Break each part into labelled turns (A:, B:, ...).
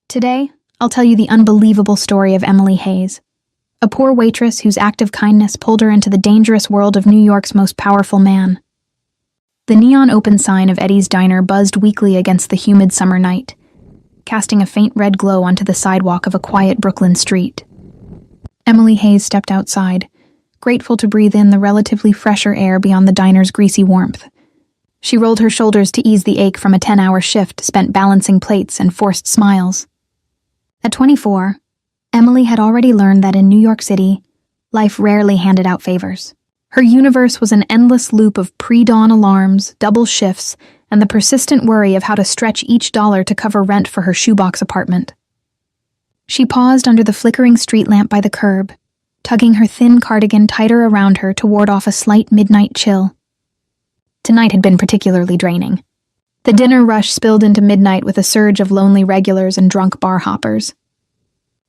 A: Today, I'll tell you the unbelievable story of Emily Hayes, a poor waitress whose act of kindness pulled her into the dangerous world of New York's most powerful man. The neon open sign of Eddie's Diner buzzed weakly against the humid summer night, casting a faint red glow onto the sidewalk of a quiet Brooklyn street. Emily Hayes stepped outside, grateful to breathe in the relatively fresher air beyond the diner's greasy warmth. She rolled her shoulders to ease the ache from a 10-hour shift spent balancing plates and forced smiles. At 24, Emily had already learned that in New York City, life rarely handed out favors. Her universe was an endless loop of pre-dawn alarms, double shifts, and the persistent worry of how to stretch each dollar to cover rent for her shoebox apartment. She paused under the flickering street lamp by the curb, tugging her thin cardigan tighter around her to ward off a slight midnight chill. Tonight had been particularly draining. The dinner rush spilled into midnight with a surge of lonely regulars and drunk bar hoppers.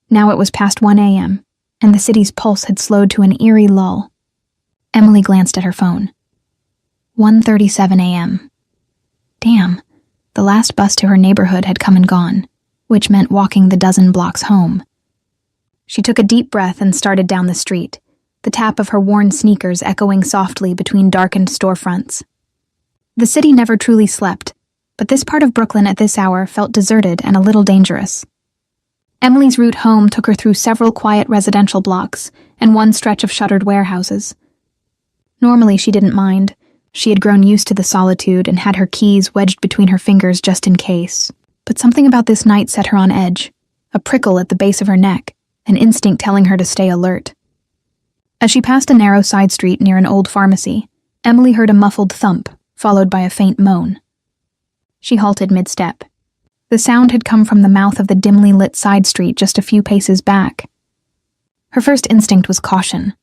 A: Now it was past 1 a.m., and the city's pulse had slowed to an eerie lull. Emily glanced at her phone. 1:37 a.m. Damn, the last bus to her neighborhood had come and gone, which meant walking the dozen blocks home. She took a deep breath and started down the street, the tap of her worn sneakers echoing softly between darkened storefronts. The city never truly slept, but this part of Brooklyn at this hour felt deserted and a little dangerous. Emily's route home took her through several quiet residential blocks and one stretch of shuttered warehouses. Normally she didn't mind. She had grown used to the solitude and had her keys wedged between her fingers just in case. But something about this night set her on edge, a prickle at the base of her neck, an instinct telling her to stay alert. As she passed a narrow side street near an old pharmacy, Emily heard a muffled thump, followed by a faint moan. She halted mid-step. The sound had come from the mouth of the dimly lit side street just a few paces back. Her first instinct was caution.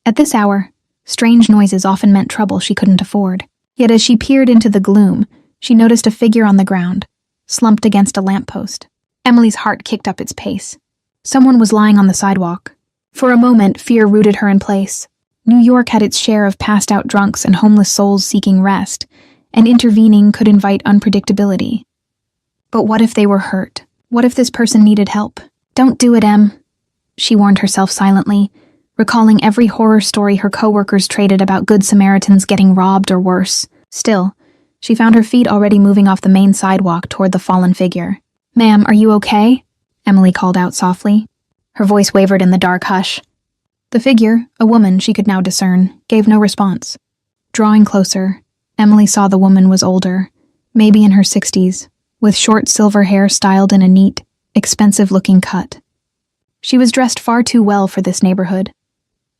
A: At this hour, strange noises often meant trouble she couldn't afford. Yet as she peered into the gloom, she noticed a figure on the ground, slumped against a lamppost. Emily's heart kicked up its pace. Someone was lying on the sidewalk. For a moment, fear rooted her in place. New York had its share of passed-out drunks and homeless souls seeking rest, and intervening could invite unpredictability. But what if they were hurt? What if this person needed help? Don't do it, Em, she warned herself silently, recalling every horror story her coworkers traded about Good Samaritans getting robbed or worse. Still, she found her feet already moving off the main sidewalk toward the fallen figure. "Ma'am, are you okay?" Emily called out softly. Her voice wavered in the dark hush. The figure, a woman she could now discern, gave no response. Drawing closer, Emily saw the woman was older, maybe in her 60s, with short silver hair styled in a neat, expensive-looking cut. She was dressed far too well for this neighborhood.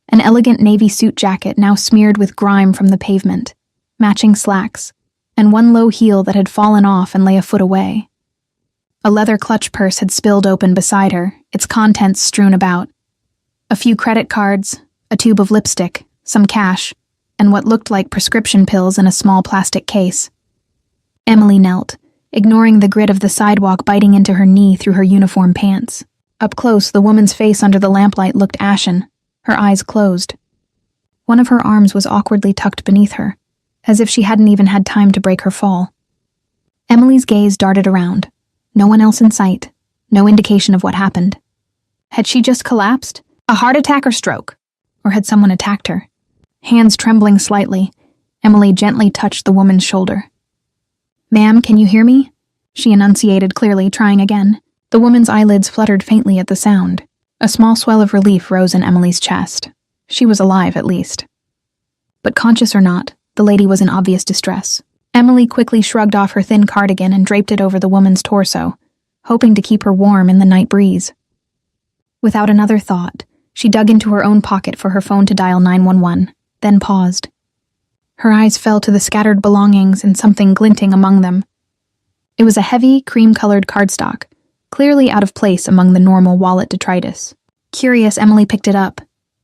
A: An elegant navy suit jacket now smeared with grime from the pavement, matching slacks, and one low heel that had fallen off and lay a foot away. A leather clutch purse had spilled open beside her, its contents strewn about. A few credit cards, a tube of lipstick, some cash, and what looked like prescription pills in a small plastic case. Emily knelt, ignoring the grit of the sidewalk biting into her knee through her uniform pants. Up close, the woman's face under the lamplight looked ashen, her eyes closed. One of her arms was awkwardly tucked beneath her, as if she hadn't even had time to break her fall. Emily's gaze darted around. No one else in sight, no indication of what happened. Had she just collapsed? A heart attack or stroke? Or had someone attacked her? Hands trembling slightly, Emily gently touched the woman's shoulder. "Ma'am, can you hear me?" she enunciated clearly, trying again. The woman's eyelids fluttered faintly at the sound. A small swell of relief rose in Emily's chest. She was alive, at least. But conscious or not, the lady was in obvious distress. Emily quickly shrugged off her thin cardigan and draped it over the woman's torso, hoping to keep her warm in the night breeze. Without another thought, she dug into her own pocket for her phone to dial 911, then paused. Her eyes fell to the scattered belongings and something glinting among them. It was a heavy, cream-colored cardstock, clearly out of place among the normal wallet detritus. Curious, Emily picked it up.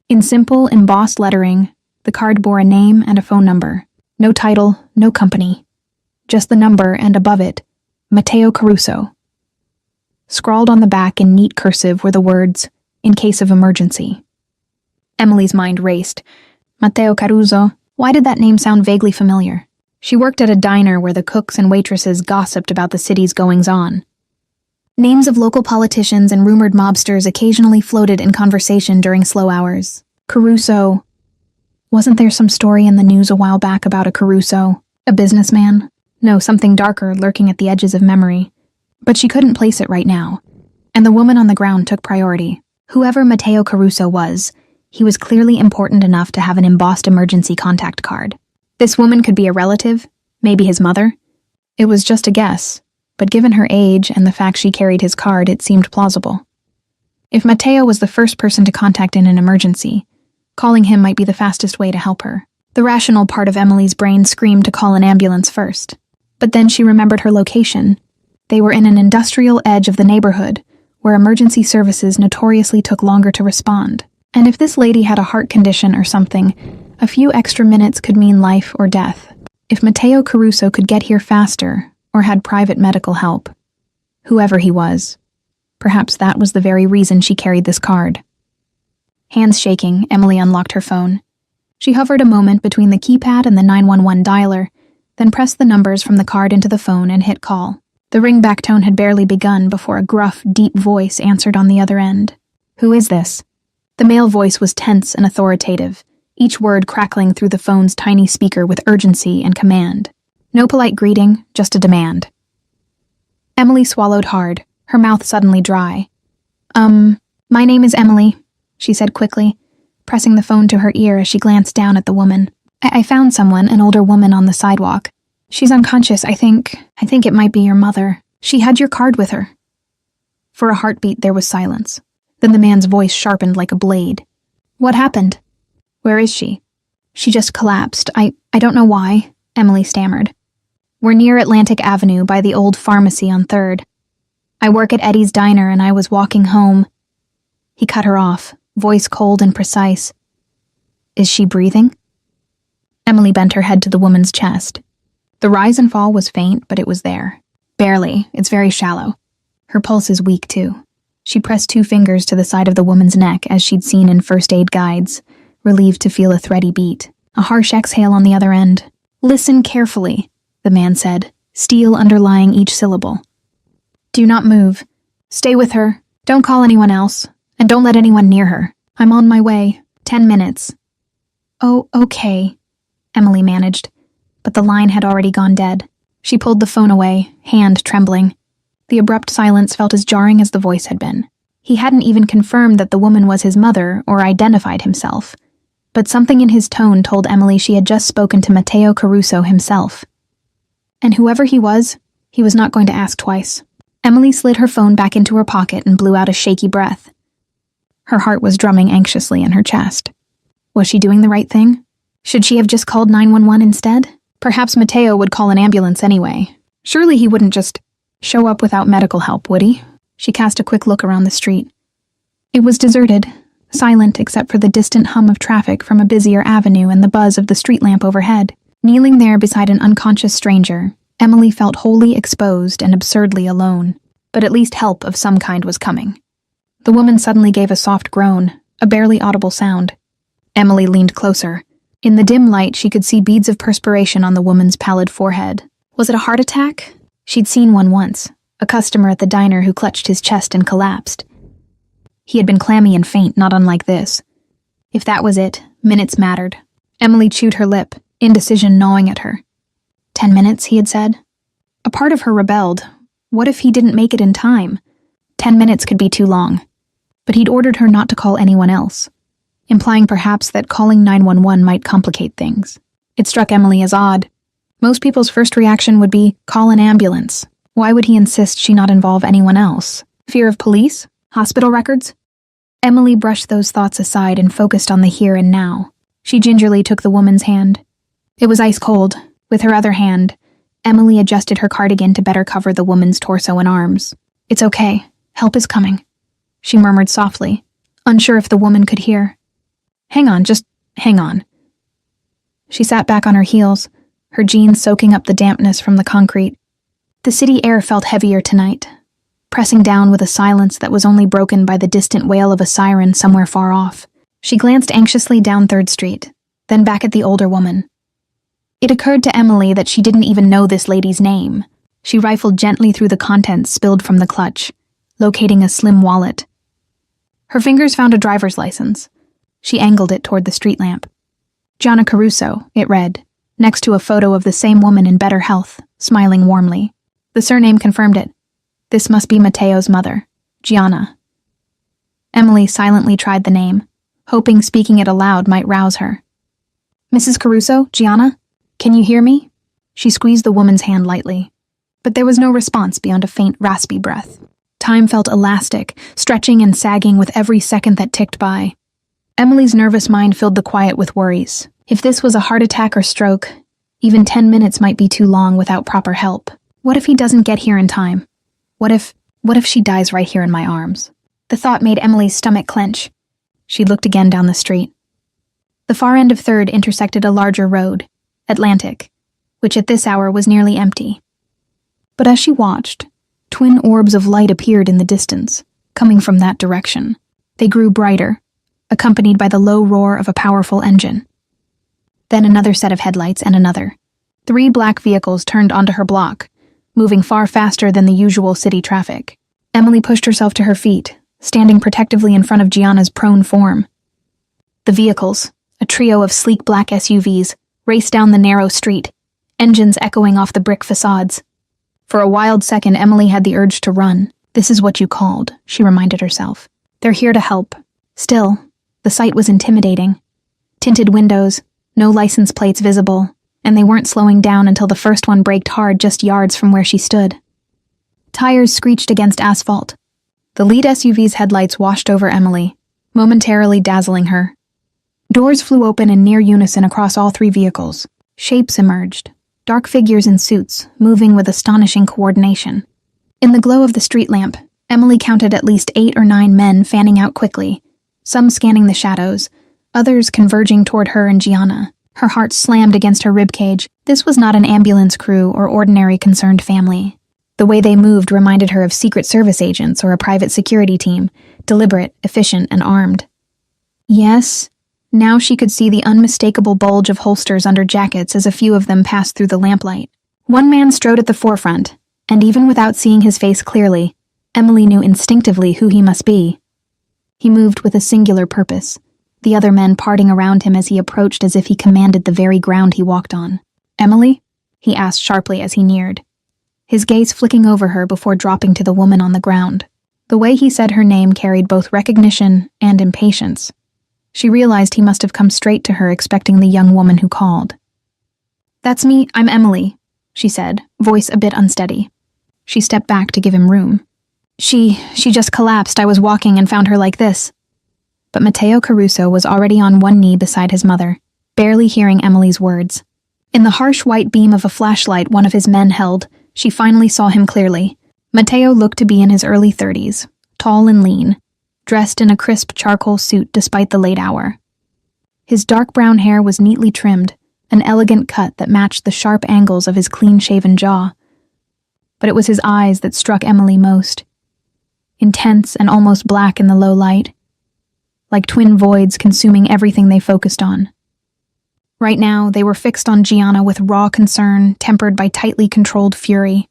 A: In simple, embossed lettering, the card bore a name and a phone number. No title, no company. Just the number, and above it, Matteo Caruso. Scrawled on the back in neat cursive were the words, "In case of emergency." Emily's mind raced. Matteo Caruso, why did that name sound vaguely familiar? She worked at a diner where the cooks and waitresses gossiped about the city's goings-on. Names of local politicians and rumored mobsters occasionally floated in conversation during slow hours. Caruso. Wasn't there some story in the news a while back about a Caruso? A businessman? No, something darker lurking at the edges of memory. But she couldn't place it right now. And the woman on the ground took priority. Whoever Matteo Caruso was, he was clearly important enough to have an embossed emergency contact card. This woman could be a relative, maybe his mother. It was just a guess, but given her age and the fact she carried his card, it seemed plausible. If Matteo was the first person to contact in an emergency, calling him might be the fastest way to help her. The rational part of Emily's brain screamed to call an ambulance first. But then she remembered her location. They were in an industrial edge of the neighborhood, where emergency services notoriously took longer to respond. And if this lady had a heart condition or something, a few extra minutes could mean life or death. If Matteo Caruso could get here faster, or had private medical help, whoever he was, perhaps that was the very reason she carried this card. Hands shaking, Emily unlocked her phone. She hovered a moment between the keypad and the 911 dialer, then pressed the numbers from the card into the phone and hit call. The ringback tone had barely begun before a gruff, deep voice answered on the other end. "Who is this?" The male voice was tense and authoritative, each word crackling through the phone's tiny speaker with urgency and command. No polite greeting, just a demand. Emily swallowed hard, her mouth suddenly dry. My name is Emily," she said quickly, pressing the phone to her ear as she glanced down at the woman. I found someone, an older woman on the sidewalk. She's unconscious, I think it might be your mother. She had your card with her." For a heartbeat, there was silence. Then the man's voice sharpened like a blade. "What happened? Where is she?" "She just collapsed. I don't know why," Emily stammered. "We're near Atlantic Avenue by the old pharmacy on 3rd. I work at Eddie's Diner and I was walking home." He cut her off, voice cold and precise. "Is she breathing?" Emily bent her head to the woman's chest. The rise and fall was faint, but it was there. Barely, it's very shallow. Her pulse is weak too. She pressed 2 fingers to the side of the woman's neck as she'd seen in first aid guides, relieved to feel a thready beat. A harsh exhale on the other end. "Listen carefully," the man said, steel underlying each syllable. "Do not move. Stay with her. Don't call anyone else. And don't let anyone near her. I'm on my way. 10 minutes. "Oh, okay," Emily managed, but the line had already gone dead. She pulled the phone away, hand trembling. The abrupt silence felt as jarring as the voice had been. He hadn't even confirmed that the woman was his mother or identified himself, but something in his tone told Emily she had just spoken to Matteo Caruso himself. And whoever he was not going to ask twice. Emily slid her phone back into her pocket and blew out a shaky breath. Her heart was drumming anxiously in her chest. Was she doing the right thing? Should she have just called 911 instead? Perhaps Matteo would call an ambulance anyway. Surely he wouldn't just show up without medical help, would he? She cast a quick look around the street. It was deserted, silent except for the distant hum of traffic from a busier avenue and the buzz of the street lamp overhead. Kneeling there beside an unconscious stranger, Emily felt wholly exposed and absurdly alone, but at least help of some kind was coming. The woman suddenly gave a soft groan, a barely audible sound. Emily leaned closer. In the dim light, she could see beads of perspiration on the woman's pallid forehead. Was it a heart attack? She'd seen one once, a customer at the diner who clutched his chest and collapsed. He had been clammy and faint, not unlike this. If that was it, minutes mattered. Emily chewed her lip, indecision gnawing at her. 10 minutes, he had said. A part of her rebelled. What if he didn't make it in time? 10 minutes could be too long. But he'd ordered her not to call anyone else, implying perhaps that calling 911 might complicate things. It struck Emily as odd. Most people's first reaction would be, call an ambulance. Why would he insist she not involve anyone else? Fear of police? Hospital records? Emily brushed those thoughts aside and focused on the here and now. She gingerly took the woman's hand. It was ice cold. With her other hand, Emily adjusted her cardigan to better cover the woman's torso and arms. "It's okay. Help is coming," she murmured softly, unsure if the woman could hear. "Hang on, just hang on." She sat back on her heels, her jeans soaking up the dampness from the concrete. The city air felt heavier tonight, pressing down with a silence that was only broken by the distant wail of a siren somewhere far off. She glanced anxiously down 3rd Street, then back at the older woman. It occurred to Emily that she didn't even know this lady's name. She rifled gently through the contents spilled from the clutch, locating a slim wallet. Her fingers found a driver's license. She angled it toward the street lamp. Gianna Caruso, it read, next to a photo of the same woman in better health, smiling warmly. The surname confirmed it. This must be Matteo's mother, Gianna. Emily silently tried the name, hoping speaking it aloud might rouse her. Mrs. Caruso, Gianna? Can you hear me? She squeezed the woman's hand lightly, but there was no response beyond a faint, raspy breath. Time felt elastic, stretching and sagging with every second that ticked by. Emily's nervous mind filled the quiet with worries. If this was a heart attack or stroke, even 10 minutes might be too long without proper help. What if he doesn't get here in time? What if she dies right here in my arms? The thought made Emily's stomach clench. She looked again down the street. The far end of 3rd intersected a larger road, Atlantic, which at this hour was nearly empty. But as she watched, twin orbs of light appeared in the distance, coming from that direction. They grew brighter, accompanied by the low roar of a powerful engine. Then another set of headlights and another. 3 black vehicles turned onto her block, moving far faster than the usual city traffic. Emily pushed herself to her feet, standing protectively in front of Gianna's prone form. The vehicles, a trio of sleek black SUVs, raced down the narrow street, engines echoing off the brick facades. For a wild second, Emily had the urge to run. This is what you called, she reminded herself. They're here to help. Still, the sight was intimidating. Tinted windows, no license plates visible, and they weren't slowing down until the first one braked hard just yards from where she stood. Tires screeched against asphalt. The lead SUV's headlights washed over Emily, momentarily dazzling her. Doors flew open in near unison across all 3 vehicles. Shapes emerged, dark figures in suits, moving with astonishing coordination. In the glow of the street lamp, Emily counted at least 8 or 9 men fanning out quickly, some scanning the shadows, others converging toward her and Gianna. Her heart slammed against her ribcage. This was not an ambulance crew or ordinary concerned family. The way they moved reminded her of Secret Service agents or a private security team, deliberate, efficient, and armed. Yes, now she could see the unmistakable bulge of holsters under jackets as a few of them passed through the lamplight. One man strode at the forefront, and even without seeing his face clearly, Emily knew instinctively who he must be. He moved with a singular purpose, the other men parting around him as he approached as if he commanded the very ground he walked on. "Emily?" he asked sharply as he neared, his gaze flicking over her before dropping to the woman on the ground. The way he said her name carried both recognition and impatience. She realized he must have come straight to her expecting the young woman who called. "That's me, I'm Emily," she said, voice a bit unsteady. She stepped back to give him room. She just collapsed. I was walking and found her like this." But Matteo Caruso was already on one knee beside his mother, barely hearing Emily's words. In the harsh white beam of a flashlight one of his men held, she finally saw him clearly. Matteo looked to be in his early 30s, tall and lean, dressed in a crisp charcoal suit despite the late hour. His dark brown hair was neatly trimmed, an elegant cut that matched the sharp angles of his clean-shaven jaw. But it was his eyes that struck Emily most. Intense and almost black in the low light, like twin voids consuming everything they focused on. Right now, they were fixed on Gianna with raw concern, tempered by tightly controlled fury.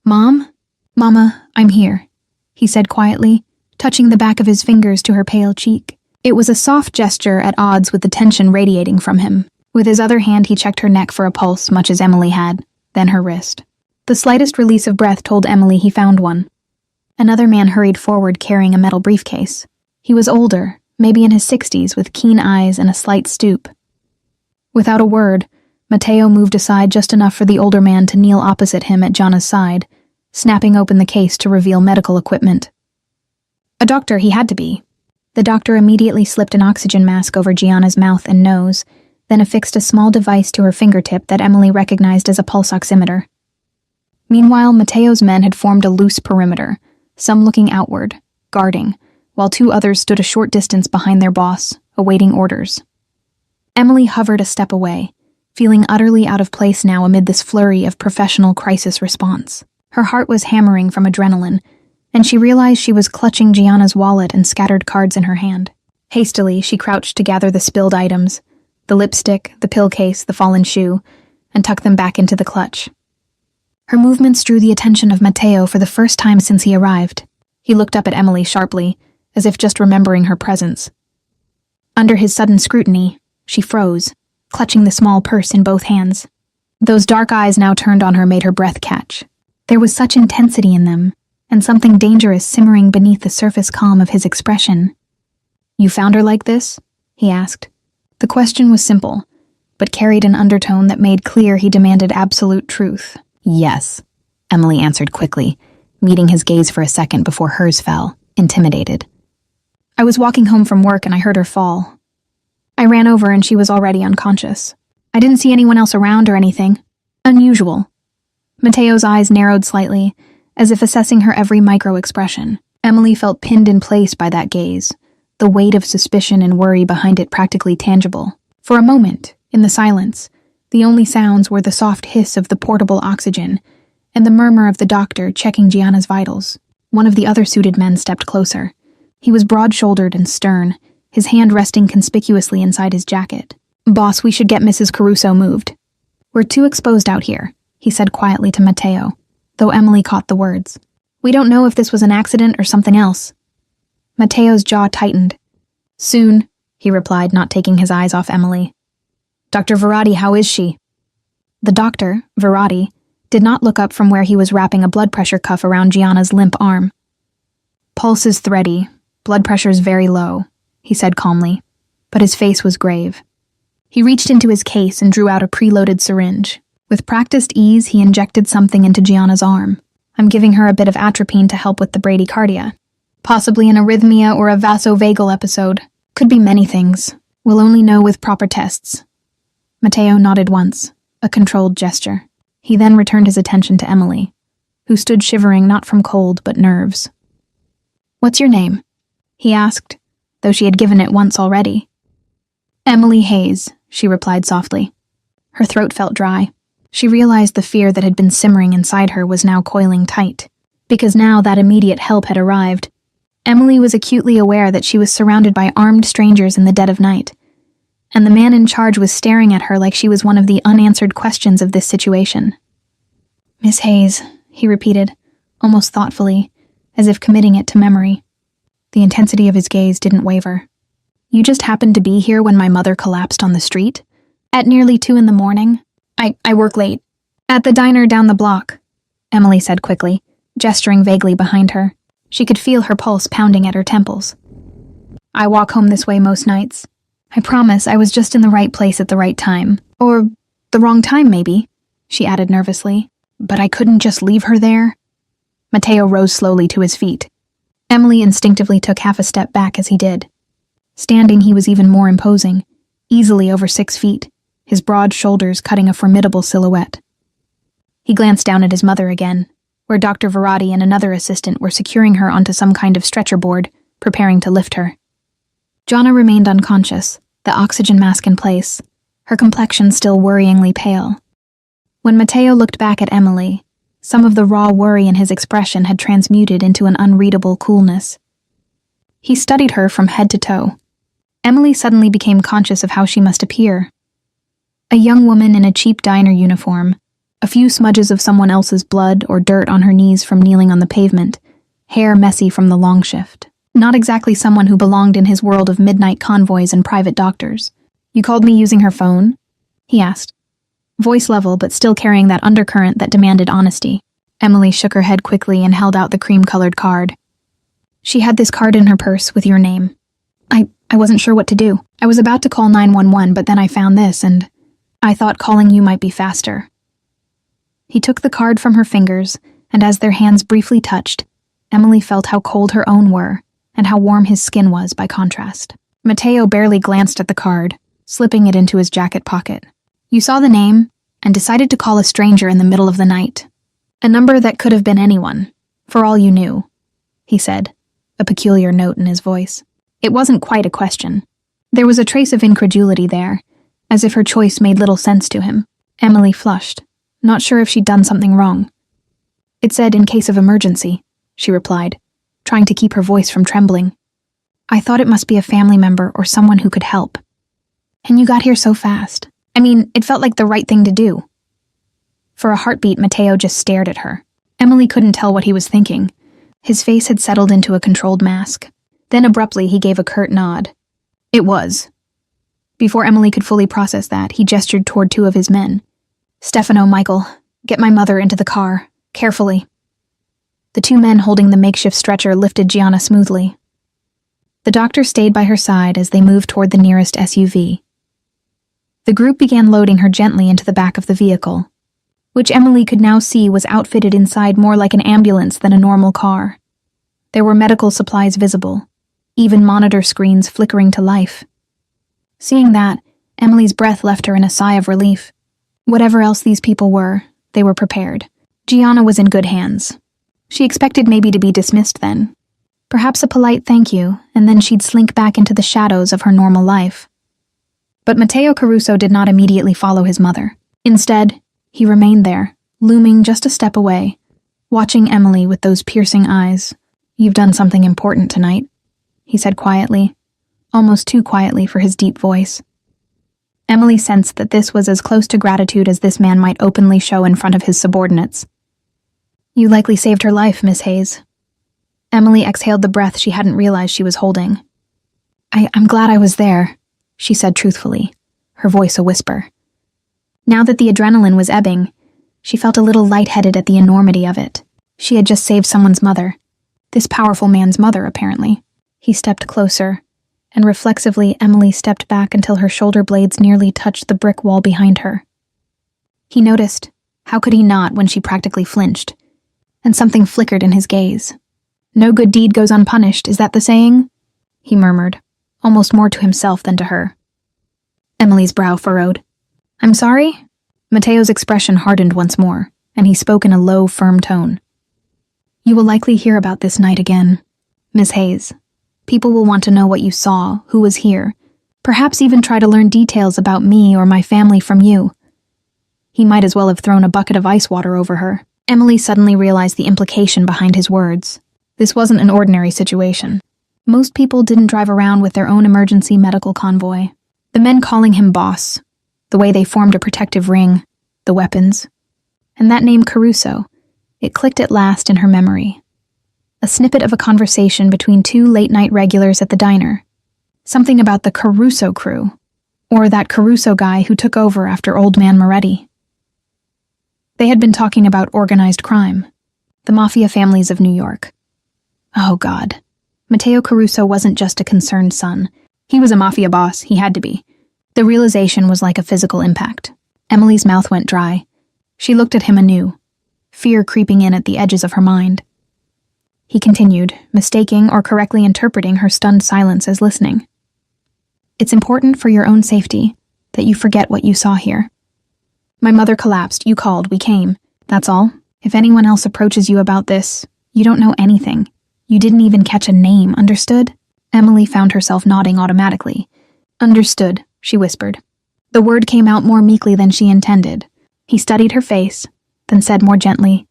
A: "Mom? Mama, I'm here," he said quietly, touching the back of his fingers to her pale cheek. It was a soft gesture at odds with the tension radiating from him. With his other hand, he checked her neck for a pulse, much as Emily had, then her wrist. The slightest release of breath told Emily he found one. Another man hurried forward carrying a metal briefcase. He was older, maybe in his 60s, with keen eyes and a slight stoop. Without a word, Matteo moved aside just enough for the older man to kneel opposite him at Gianna's side, snapping open the case to reveal medical equipment. A doctor he had to be. The doctor immediately slipped an oxygen mask over Gianna's mouth and nose, then affixed a small device to her fingertip that Emily recognized as a pulse oximeter. Meanwhile, Matteo's men had formed a loose perimeter, some looking outward, guarding, while 2 others stood a short distance behind their boss, awaiting orders. Emily hovered a step away, feeling utterly out of place now amid this flurry of professional crisis response. Her heart was hammering from adrenaline, and she realized she was clutching Gianna's wallet and scattered cards in her hand. Hastily, she crouched to gather the spilled items, the lipstick, the pill case, the fallen shoe, and tucked them back into the clutch. Her movements drew the attention of Matteo for the first time since he arrived. He looked up at Emily sharply, as if just remembering her presence. Under his sudden scrutiny, she froze, clutching the small purse in both hands. Those dark eyes now turned on her made her breath catch. There was such intensity in them, and something dangerous simmering beneath the surface calm of his expression. "You found her like this?" he asked. The question was simple, but carried an undertone that made clear he demanded absolute truth. "Yes," Emily answered quickly, meeting his gaze for a second before hers fell, intimidated. "I was walking home from work and I heard her fall. I ran over and she was already unconscious. I didn't see anyone else around or anything. Unusual." Mateo's eyes narrowed slightly, as if assessing her every micro-expression. Emily felt pinned in place by that gaze, the weight of suspicion and worry behind it practically tangible. For a moment, in the silence, the only sounds were the soft hiss of the portable oxygen and the murmur of the doctor checking Gianna's vitals. One of the other suited men stepped closer. He was broad-shouldered and stern, his hand resting conspicuously inside his jacket. "Boss, we should get Mrs. Caruso moved. We're too exposed out here," he said quietly to Mateo, though Emily caught the words. "We don't know if this was an accident or something else." Mateo's jaw tightened. "Soon," he replied, not taking his eyes off Emily. "Dr. Verratti, how is she?" The doctor, Verratti, did not look up from where he was wrapping a blood pressure cuff around Gianna's limp arm. "Pulse is thready, blood pressure's very low," he said calmly, but his face was grave. He reached into his case and drew out a preloaded syringe. With practiced ease, he injected something into Gianna's arm. "I'm giving her a bit of atropine to help with the bradycardia. Possibly an arrhythmia or a vasovagal episode. Could be many things. We'll only know with proper tests." Mateo nodded once, a controlled gesture. He then returned his attention to Emily, who stood shivering not from cold but nerves. "What's your name?" he asked, though she had given it once already. "Emily Hayes," she replied softly. Her throat felt dry. She realized the fear that had been simmering inside her was now coiling tight, because now that immediate help had arrived. Emily was acutely aware that she was surrounded by armed strangers in the dead of night, and the man in charge was staring at her like she was one of the unanswered questions of this situation. "Miss Hayes," he repeated, almost thoughtfully, as if committing it to memory. The intensity of his gaze didn't waver. "You just happened to be here when my mother collapsed on the street? At nearly 2 a.m? I work late. At the diner down the block," Emily said quickly, gesturing vaguely behind her. She could feel her pulse pounding at her temples. "I walk home this way most nights. I promise I was just in the right place at the right time. Or the wrong time, maybe," she added nervously. "But I couldn't just leave her there." Mateo rose slowly to his feet. Emily instinctively took half a step back as he did. Standing, he was even more imposing, easily over 6 feet, his broad shoulders cutting a formidable silhouette. He glanced down at his mother again, where Dr. Verratti and another assistant were securing her onto some kind of stretcher board, preparing to lift her. Gianna remained unconscious, the oxygen mask in place, her complexion still worryingly pale. When Mateo looked back at Emily, some of the raw worry in his expression had transmuted into an unreadable coolness. He studied her from head to toe. Emily suddenly became conscious of how she must appear. A young woman in a cheap diner uniform, a few smudges of someone else's blood or dirt on her knees from kneeling on the pavement, hair messy from the long shift. Not exactly someone who belonged in his world of midnight convoys and private doctors. "You called me using her phone?" he asked, voice level but still carrying that undercurrent that demanded honesty. Emily shook her head quickly and held out the cream-colored card. "She had this card in her purse with your name. I wasn't sure what to do. I was about to call 911, but then I found this, and I thought calling you might be faster." He took the card from her fingers, and as their hands briefly touched, Emily felt how cold her own were, and how warm his skin was by contrast. Mateo barely glanced at the card, slipping it into his jacket pocket. "You saw the name, and decided to call a stranger in the middle of the night. A number that could have been anyone, for all you knew," he said, a peculiar note in his voice. It wasn't quite a question. There was a trace of incredulity there, as if her choice made little sense to him. Emily flushed, not sure if she'd done something wrong. "It said in case of emergency," she replied, trying to keep her voice from trembling. "I thought it must be a family member or someone who could help. And you got here so fast. I mean, it felt like the right thing to do." For a heartbeat, Mateo just stared at her. Emily couldn't tell what he was thinking, His face had settled into a controlled mask. Then abruptly he gave a curt nod. It was. Before Emily could fully process that, he gestured toward two of his men. Stefano, Michael, get my mother into the car. Carefully. The two men holding the makeshift stretcher lifted Gianna smoothly. The doctor stayed by her side as they moved toward the nearest SUV. The group began loading her gently into the back of the vehicle, which Emily could now see was outfitted inside more like an ambulance than a normal car. There were medical supplies visible, even monitor screens flickering to life. Seeing that, Emily's breath left her in a sigh of relief. Whatever else these people were, they were prepared. Gianna was in good hands. She expected maybe to be dismissed then. Perhaps a polite thank you, and then she'd slink back into the shadows of her normal life. But Matteo Caruso did not immediately follow his mother. Instead, he remained there, looming just a step away, watching Emily with those piercing eyes. You've done something important tonight, he said quietly, almost too quietly for his deep voice. Emily sensed that this was as close to gratitude as this man might openly show in front of his subordinates. You likely saved her life, Miss Hayes. Emily exhaled the breath she hadn't realized she was holding. I'm glad I was there, she said truthfully, her voice a whisper. Now that the adrenaline was ebbing, she felt a little lightheaded at the enormity of it. She had just saved someone's mother. This powerful man's mother, apparently. He stepped closer, and reflexively Emily stepped back until her shoulder blades nearly touched the brick wall behind her. He noticed, how could he not when she practically flinched, and something flickered in his gaze. No good deed goes unpunished, is that the saying? He murmured, almost more to himself than to her. Emily's brow furrowed. I'm sorry? Matteo's expression hardened once more, and he spoke in a low, firm tone. You will likely hear about this night again, Miss Hayes. People will want to know what you saw, who was here, perhaps even try to learn details about me or my family from you. He might as well have thrown a bucket of ice water over her. Emily suddenly realized the implication behind his words. This wasn't an ordinary situation. Most people didn't drive around with their own emergency medical convoy. The men calling him boss, the way they formed a protective ring, the weapons, and that name Caruso, it clicked at last in her memory. A snippet of a conversation between two late-night regulars at the diner. Something about the Caruso crew, or that Caruso guy who took over after old man Moretti. They had been talking about organized crime, the Mafia families of New York. Oh God. Matteo Caruso wasn't just a concerned son. He was a Mafia boss, he had to be. The realization was like a physical impact. Emily's mouth went dry. She looked at him anew, fear creeping in at the edges of her mind. He continued, mistaking or correctly interpreting her stunned silence as listening. It's important for your own safety that you forget what you saw here. My mother collapsed, you called, we came. That's all. If anyone else approaches you about this, you don't know anything. You didn't even catch a name, understood? Emily found herself nodding automatically. Understood, she whispered. The word came out more meekly than she intended. He studied her face, then said more gently,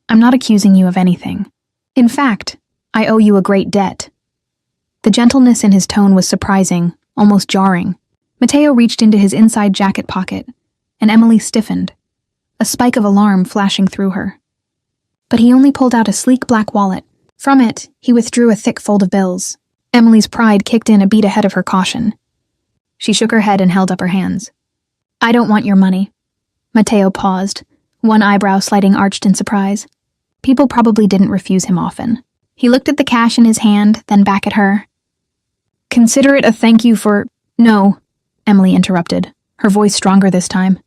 A: I'm not accusing you of anything. In fact, I owe you a great debt. The gentleness in his tone was surprising, almost jarring. Matteo reached into his inside jacket pocket, and Emily stiffened, a spike of alarm flashing through her. But he only pulled out a sleek black wallet. From it, he withdrew a thick fold of bills. Emily's pride kicked in a beat ahead of her caution. She shook her head and held up her hands. I don't want your money. Matteo paused, one eyebrow slightly arched in surprise. People probably didn't refuse him often. He looked at the cash in his hand, then back at her. Consider it a thank you for— No, Emily interrupted, her voice stronger this time.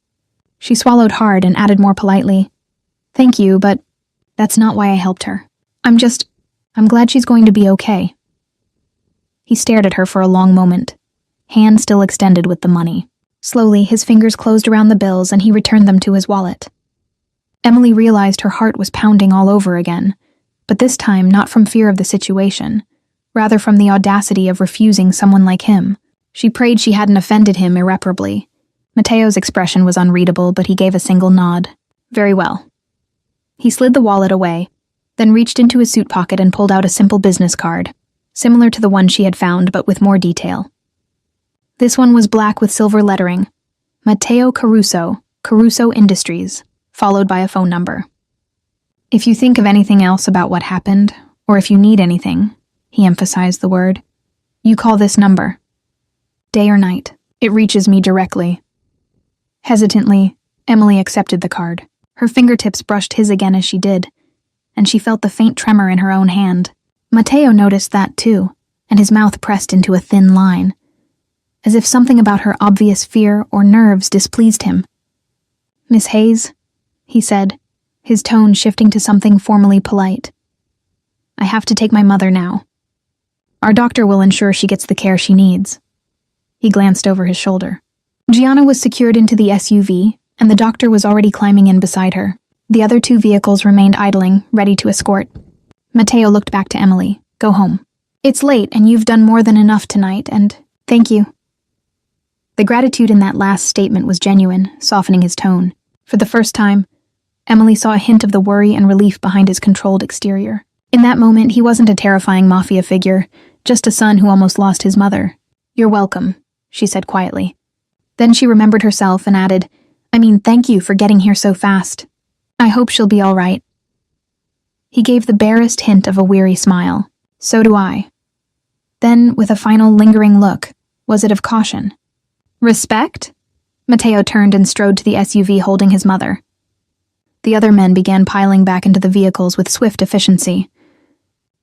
A: She swallowed hard and added more politely. Thank you, but that's not why I helped her. I'm glad she's going to be okay. He stared at her for a long moment, hand still extended with the money. Slowly, his fingers closed around the bills and he returned them to his wallet. Emily realized her heart was pounding all over again, but this time not from fear of the situation, rather from the audacity of refusing someone like him. She prayed she hadn't offended him irreparably. Matteo's expression was unreadable, but he gave a single nod. Very well. He slid the wallet away, then reached into his suit pocket and pulled out a simple business card, similar to the one she had found but with more detail. This one was black with silver lettering, Matteo Caruso, Caruso Industries, followed by a phone number. If you think of anything else about what happened, or if you need anything, he emphasized the word, you call this number. Day or night, it reaches me directly. Hesitantly, Emily accepted the card. Her fingertips brushed his again as she did, and she felt the faint tremor in her own hand. Mateo noticed that too, and his mouth pressed into a thin line, as if something about her obvious fear or nerves displeased him. Miss Hayes, he said, his tone shifting to something formally polite. I have to take my mother now. Our doctor will ensure she gets the care she needs. He glanced over his shoulder. Gianna was secured into the SUV, and the doctor was already climbing in beside her. The other two vehicles remained idling, ready to escort. Mateo looked back to Emily. Go home. It's late, and you've done more than enough tonight, and thank you. The gratitude in that last statement was genuine, softening his tone. For the first time, Emily saw a hint of the worry and relief behind his controlled exterior. In that moment, he wasn't a terrifying mafia figure, just a son who almost lost his mother. You're welcome, she said quietly. Then she remembered herself and added, thank you for getting here so fast. I hope she'll be all right. He gave the barest hint of a weary smile. So do I. Then, with a final lingering look, was it of caution? Respect? Mateo turned and strode to the SUV holding his mother. The other men began piling back into the vehicles with swift efficiency.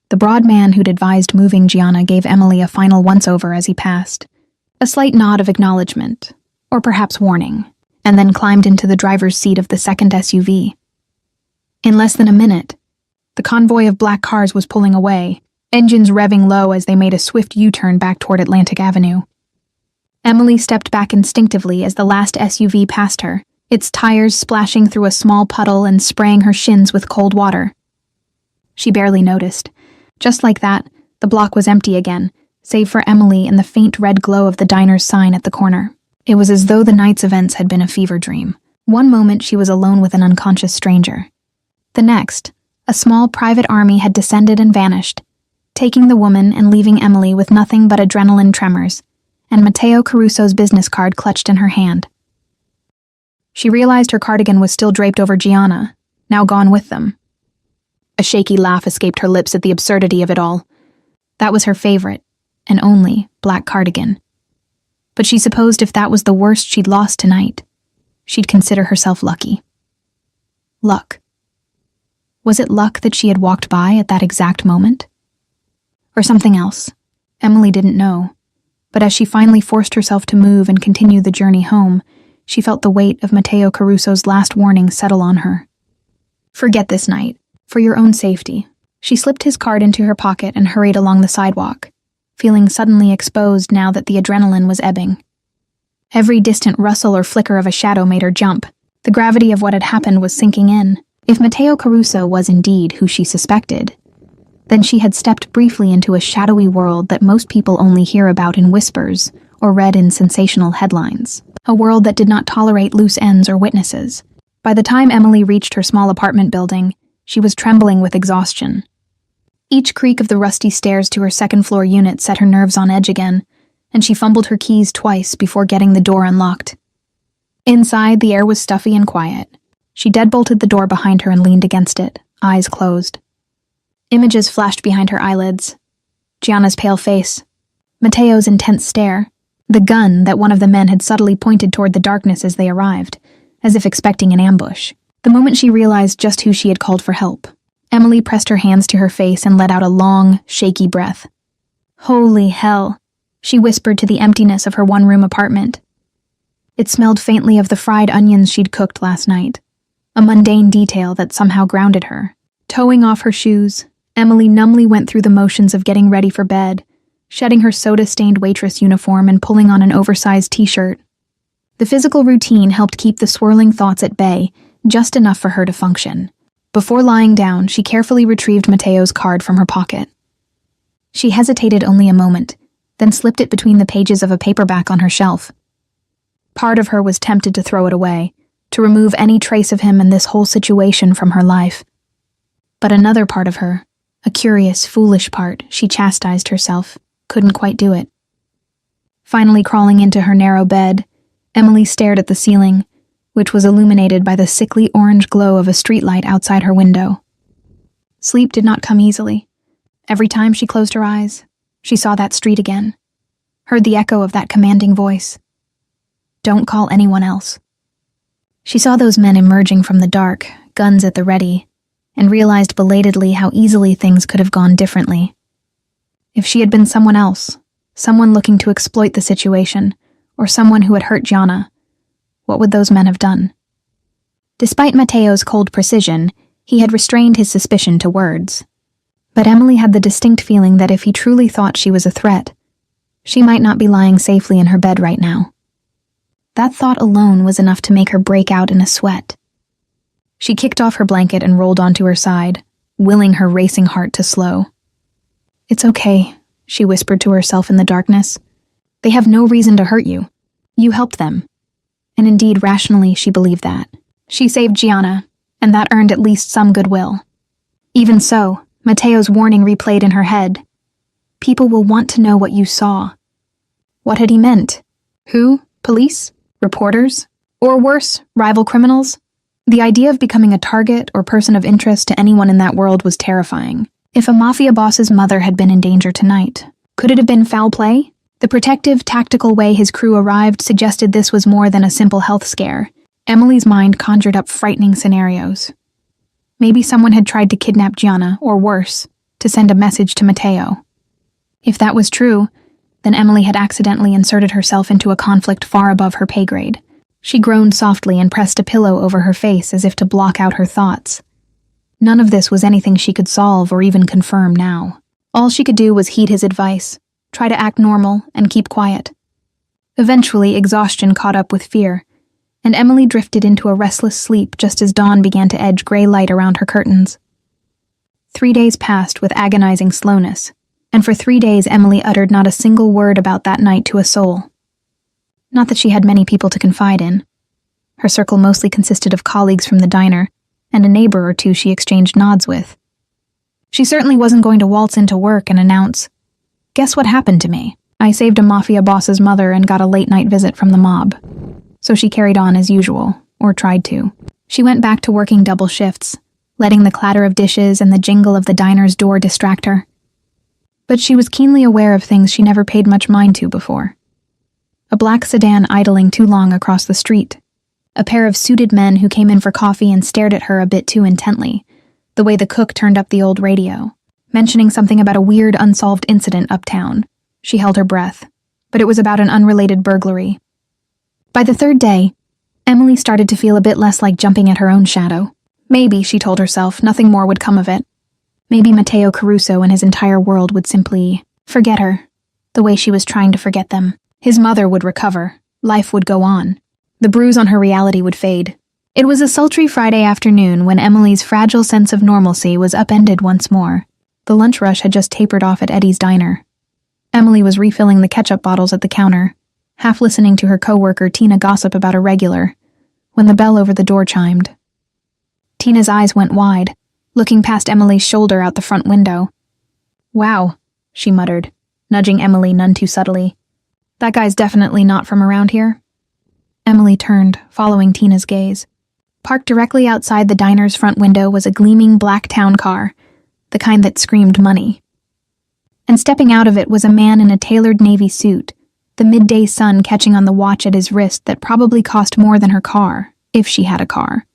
A: The broad man who'd advised moving Gianna gave Emily a final once-over as he passed, a slight nod of acknowledgement, or perhaps warning, and then climbed into the driver's seat of the second SUV. In less than a minute, the convoy of black cars was pulling away, engines revving low as they made a swift U-turn back toward Atlantic Avenue. Emily stepped back instinctively as the last SUV passed her, its tires splashing through a small puddle and spraying her shins with cold water. She barely noticed. Just like that, the block was empty again, save for Emily and the faint red glow of the diner's sign at the corner. It was as though the night's events had been a fever dream. One moment she was alone with an unconscious stranger. The next, a small private army had descended and vanished, taking the woman and leaving Emily with nothing but adrenaline tremors, and Mateo Caruso's business card clutched in her hand. She realized her cardigan was still draped over Gianna, now gone with them. A shaky laugh escaped her lips at the absurdity of it all. That was her favorite, and only, black cardigan. But she supposed if that was the worst she'd lost tonight, she'd consider herself lucky. Luck. Was it luck that she had walked by at that exact moment? Or something else? Emily didn't know. But as she finally forced herself to move and continue the journey home, she felt the weight of Mateo Caruso's last warning settle on her. Forget this night. For your own safety. She slipped his card into her pocket and hurried along the sidewalk, feeling suddenly exposed now that the adrenaline was ebbing. Every distant rustle or flicker of a shadow made her jump. The gravity of what had happened was sinking in. If Mateo Caruso was indeed who she suspected, then she had stepped briefly into a shadowy world that most people only hear about in whispers or read in sensational headlines. A world that did not tolerate loose ends or witnesses. By the time Emily reached her small apartment building, she was trembling with exhaustion. Each creak of the rusty stairs to her second-floor unit set her nerves on edge again, and she fumbled her keys twice before getting the door unlocked. Inside, the air was stuffy and quiet. She deadbolted the door behind her and leaned against it, eyes closed. Images flashed behind her eyelids. Gianna's pale face, Mateo's intense stare, the gun that one of the men had subtly pointed toward the darkness as they arrived, as if expecting an ambush. The moment she realized just who she had called for help, Emily pressed her hands to her face and let out a long, shaky breath. Holy hell, she whispered to the emptiness of her one-room apartment. It smelled faintly of the fried onions she'd cooked last night, a mundane detail that somehow grounded her. Toeing off her shoes, Emily numbly went through the motions of getting ready for bed, shedding her soda-stained waitress uniform and pulling on an oversized t-shirt. The physical routine helped keep the swirling thoughts at bay, just enough for her to function. Before lying down, she carefully retrieved Mateo's card from her pocket. She hesitated only a moment, then slipped it between the pages of a paperback on her shelf. Part of her was tempted to throw it away, to remove any trace of him and this whole situation from her life. But another part of her, a curious, foolish part, she chastised herself, couldn't quite do it. Finally crawling into her narrow bed, Emily stared at the ceiling, which was illuminated by the sickly orange glow of a streetlight outside her window. Sleep did not come easily. Every time she closed her eyes, she saw that street again, heard the echo of that commanding voice. Don't call anyone else. She saw those men emerging from the dark, guns at the ready, and realized belatedly how easily things could have gone differently. If she had been someone else, someone looking to exploit the situation, or someone who had hurt Gianna, what would those men have done? Despite Matteo's cold precision, he had restrained his suspicion to words. But Emily had the distinct feeling that if he truly thought she was a threat, she might not be lying safely in her bed right now. That thought alone was enough to make her break out in a sweat. She kicked off her blanket and rolled onto her side, willing her racing heart to slow. It's okay, she whispered to herself in the darkness. They have no reason to hurt you. You helped them. And indeed, rationally, she believed that. She saved Gianna, and that earned at least some goodwill. Even so, Matteo's warning replayed in her head. People will want to know what you saw. What had he meant? Who? Police? Reporters? Or worse, rival criminals? The idea of becoming a target or person of interest to anyone in that world was terrifying. If a mafia boss's mother had been in danger tonight, could it have been foul play? The protective, tactical way his crew arrived suggested this was more than a simple health scare. Emily's mind conjured up frightening scenarios. Maybe someone had tried to kidnap Gianna, or worse, to send a message to Matteo. If that was true, then Emily had accidentally inserted herself into a conflict far above her pay grade. She groaned softly and pressed a pillow over her face as if to block out her thoughts. None of this was anything she could solve or even confirm now. All she could do was heed his advice, try to act normal, and keep quiet. Eventually, exhaustion caught up with fear, and Emily drifted into a restless sleep just as dawn began to edge gray light around her curtains. 3 days passed with agonizing slowness, and for 3 days Emily uttered not a single word about that night to a soul. Not that she had many people to confide in. Her circle mostly consisted of colleagues from the diner, and a neighbor or two she exchanged nods with. She certainly wasn't going to waltz into work and announce, "Guess what happened to me? I saved a mafia boss's mother and got a late-night visit from the mob." So she carried on as usual, or tried to. She went back to working double shifts, letting the clatter of dishes and the jingle of the diner's door distract her. But she was keenly aware of things she never paid much mind to before. A black sedan idling too long across the street. A pair of suited men who came in for coffee and stared at her a bit too intently, the way the cook turned up the old radio, mentioning something about a weird unsolved incident uptown. She held her breath, but it was about an unrelated burglary. By the 3rd day, Emily started to feel a bit less like jumping at her own shadow. Maybe, she told herself, nothing more would come of it. Maybe Matteo Caruso and his entire world would simply forget her, the way she was trying to forget them. His mother would recover. Life would go on. The bruise on her reality would fade. It was a sultry Friday afternoon when Emily's fragile sense of normalcy was upended once more. The lunch rush had just tapered off at Eddie's diner. Emily was refilling the ketchup bottles at the counter, half listening to her coworker Tina gossip about a regular, when the bell over the door chimed. Tina's eyes went wide, looking past Emily's shoulder out the front window. "Wow," she muttered, nudging Emily none too subtly. "That guy's definitely not from around here." Emily turned, following Tina's gaze. Parked directly outside the diner's front window was a gleaming black town car, the kind that screamed money. And stepping out of it was a man in a tailored navy suit, the midday sun catching on the watch at his wrist that probably cost more than her car, if she had a car.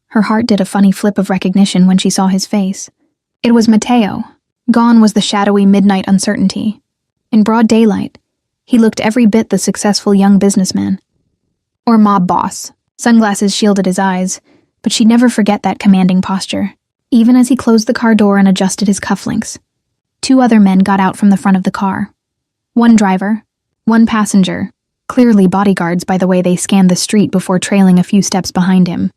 A: Her heart did a funny flip of recognition when she saw his face. It was Matteo. Gone was the shadowy midnight uncertainty. In broad daylight, he looked every bit the successful young businessman. Or mob boss. Sunglasses shielded his eyes, but she'd never forget that commanding posture, even as he closed the car door and adjusted his cufflinks. 2 other men got out from the front of the car. 1 driver, 1 passenger, clearly bodyguards by the way they scanned the street before trailing a few steps behind him.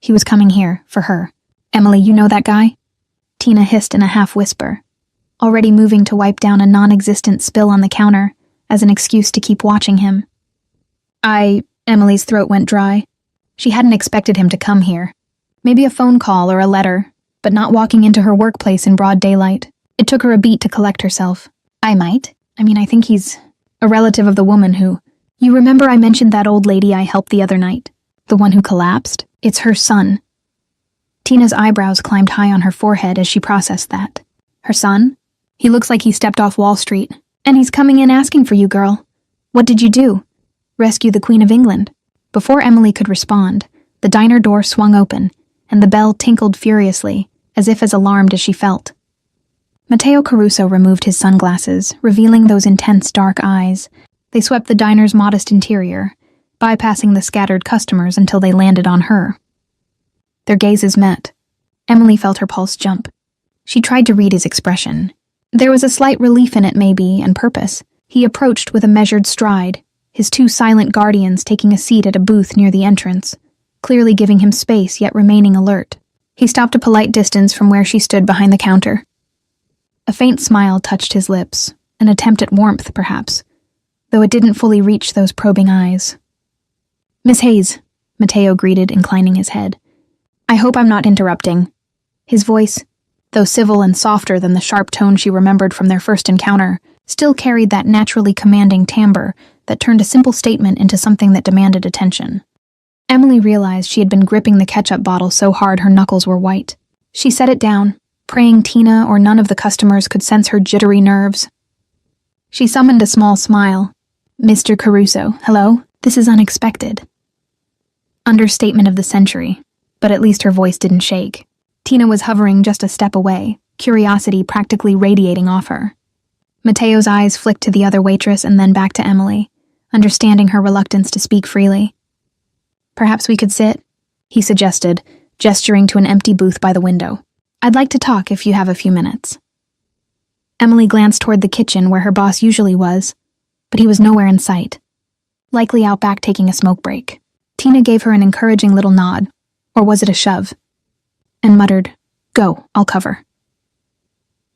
A: He was coming here, for her. "Emily, you know that guy?" Tina hissed in a half-whisper, already moving to wipe down a non-existent spill on the counter as an excuse to keep watching him. Emily's throat went dry. She hadn't expected him to come here. Maybe a phone call or a letter, but not walking into her workplace in broad daylight. It took her a beat to collect herself. I think he's a relative of the woman who... You remember I mentioned that old lady I helped the other night? The one who collapsed? It's her son. Tina's eyebrows climbed high on her forehead as she processed that. Her son? He looks like he stepped off Wall Street. And he's coming in asking for you, girl. What did you do? Rescue the Queen of England. Before Emily could respond, the diner door swung open, and the bell tinkled furiously, as if as alarmed as she felt. Matteo Caruso removed his sunglasses, revealing those intense dark eyes. They swept the diner's modest interior, bypassing the scattered customers until they landed on her. Their gazes met. Emily felt her pulse jump. She tried to read his expression. There was a slight relief in it, maybe, and purpose. He approached with a measured stride, his two silent guardians taking a seat at a booth near the entrance, clearly giving him space yet remaining alert. He stopped a polite distance from where she stood behind the counter. A faint smile touched his lips, an attempt at warmth, perhaps, though it didn't fully reach those probing eyes. "Miss Hayes," Matteo greeted, inclining his head. "I hope I'm not interrupting." His voice, though civil and softer than the sharp tone she remembered from their first encounter, still carried that naturally commanding timbre that turned a simple statement into something that demanded attention. Emily realized she had been gripping the ketchup bottle so hard her knuckles were white. She set it down, praying Tina or none of the customers could sense her jittery nerves. She summoned a small smile. "Mr. Caruso, hello? This is unexpected." Understatement of the century, but at least her voice didn't shake. Tina was hovering just a step away, curiosity practically radiating off her. Matteo's eyes flicked to the other waitress and then back to Emily, understanding her reluctance to speak freely. "Perhaps we could sit," he suggested, gesturing to an empty booth by the window. "I'd like to talk if you have a few minutes." Emily glanced toward the kitchen where her boss usually was, but he was nowhere in sight. Likely out back taking a smoke break. Tina gave her an encouraging little nod, or was it a shove? And muttered, "Go, I'll cover."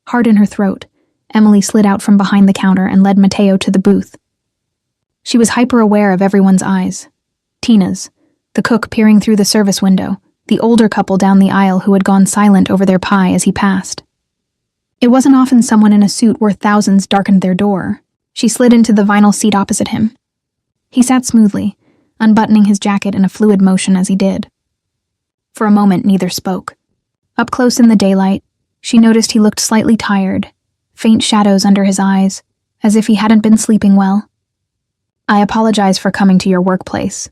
A: Hard in her throat, Emily slid out from behind the counter and led Matteo to the booth. She was hyper-aware of everyone's eyes. Tina's, the cook peering through the service window, the older couple down the aisle who had gone silent over their pie as he passed. It wasn't often someone in a suit worth thousands darkened their door. She slid into the vinyl seat opposite him. He sat smoothly, unbuttoning his jacket in a fluid motion as he did. For a moment, neither spoke. Up close in the daylight, she noticed he looked slightly tired, faint shadows under his eyes, as if he hadn't been sleeping well. "I apologize for coming to your workplace,"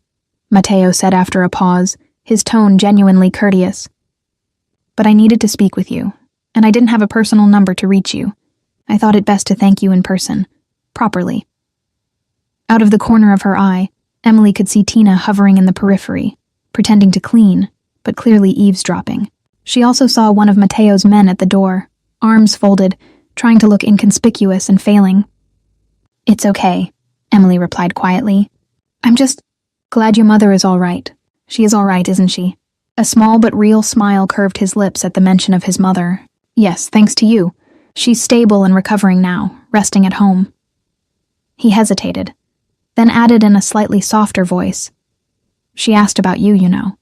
A: Matteo said after a pause, his tone genuinely courteous. "But I needed to speak with you, and I didn't have a personal number to reach you. I thought it best to thank you in person, properly." Out of the corner of her eye, Emily could see Tina hovering in the periphery, pretending to clean, but clearly eavesdropping. She also saw one of Matteo's men at the door, arms folded, trying to look inconspicuous and failing. "It's okay," Emily replied quietly. "I'm just glad your mother is all right. She is all right, isn't she?" A small but real smile curved his lips at the mention of his mother. "Yes, thanks to you. She's stable and recovering now, resting at home." He hesitated, then added in a slightly softer voice, "She asked about you, you know."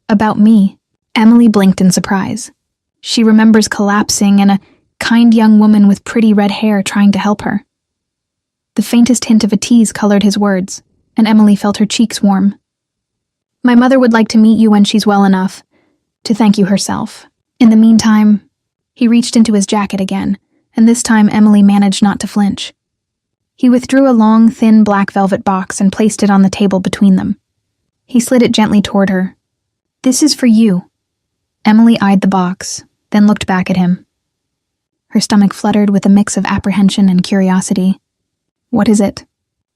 A: "About me?" Emily blinked in surprise. She remembers collapsing and a kind young woman with pretty red hair trying to help her. The faintest hint of a tease colored his words, and Emily felt her cheeks warm. "My mother would like to meet you when she's well enough to thank you herself. In the meantime," he reached into his jacket again, and this time Emily managed not to flinch. He withdrew a long, thin black velvet box and placed it on the table between them. He slid it gently toward her. "This is for you." Emily eyed the box, then looked back at him. Her stomach fluttered with a mix of apprehension and curiosity. "What is it?"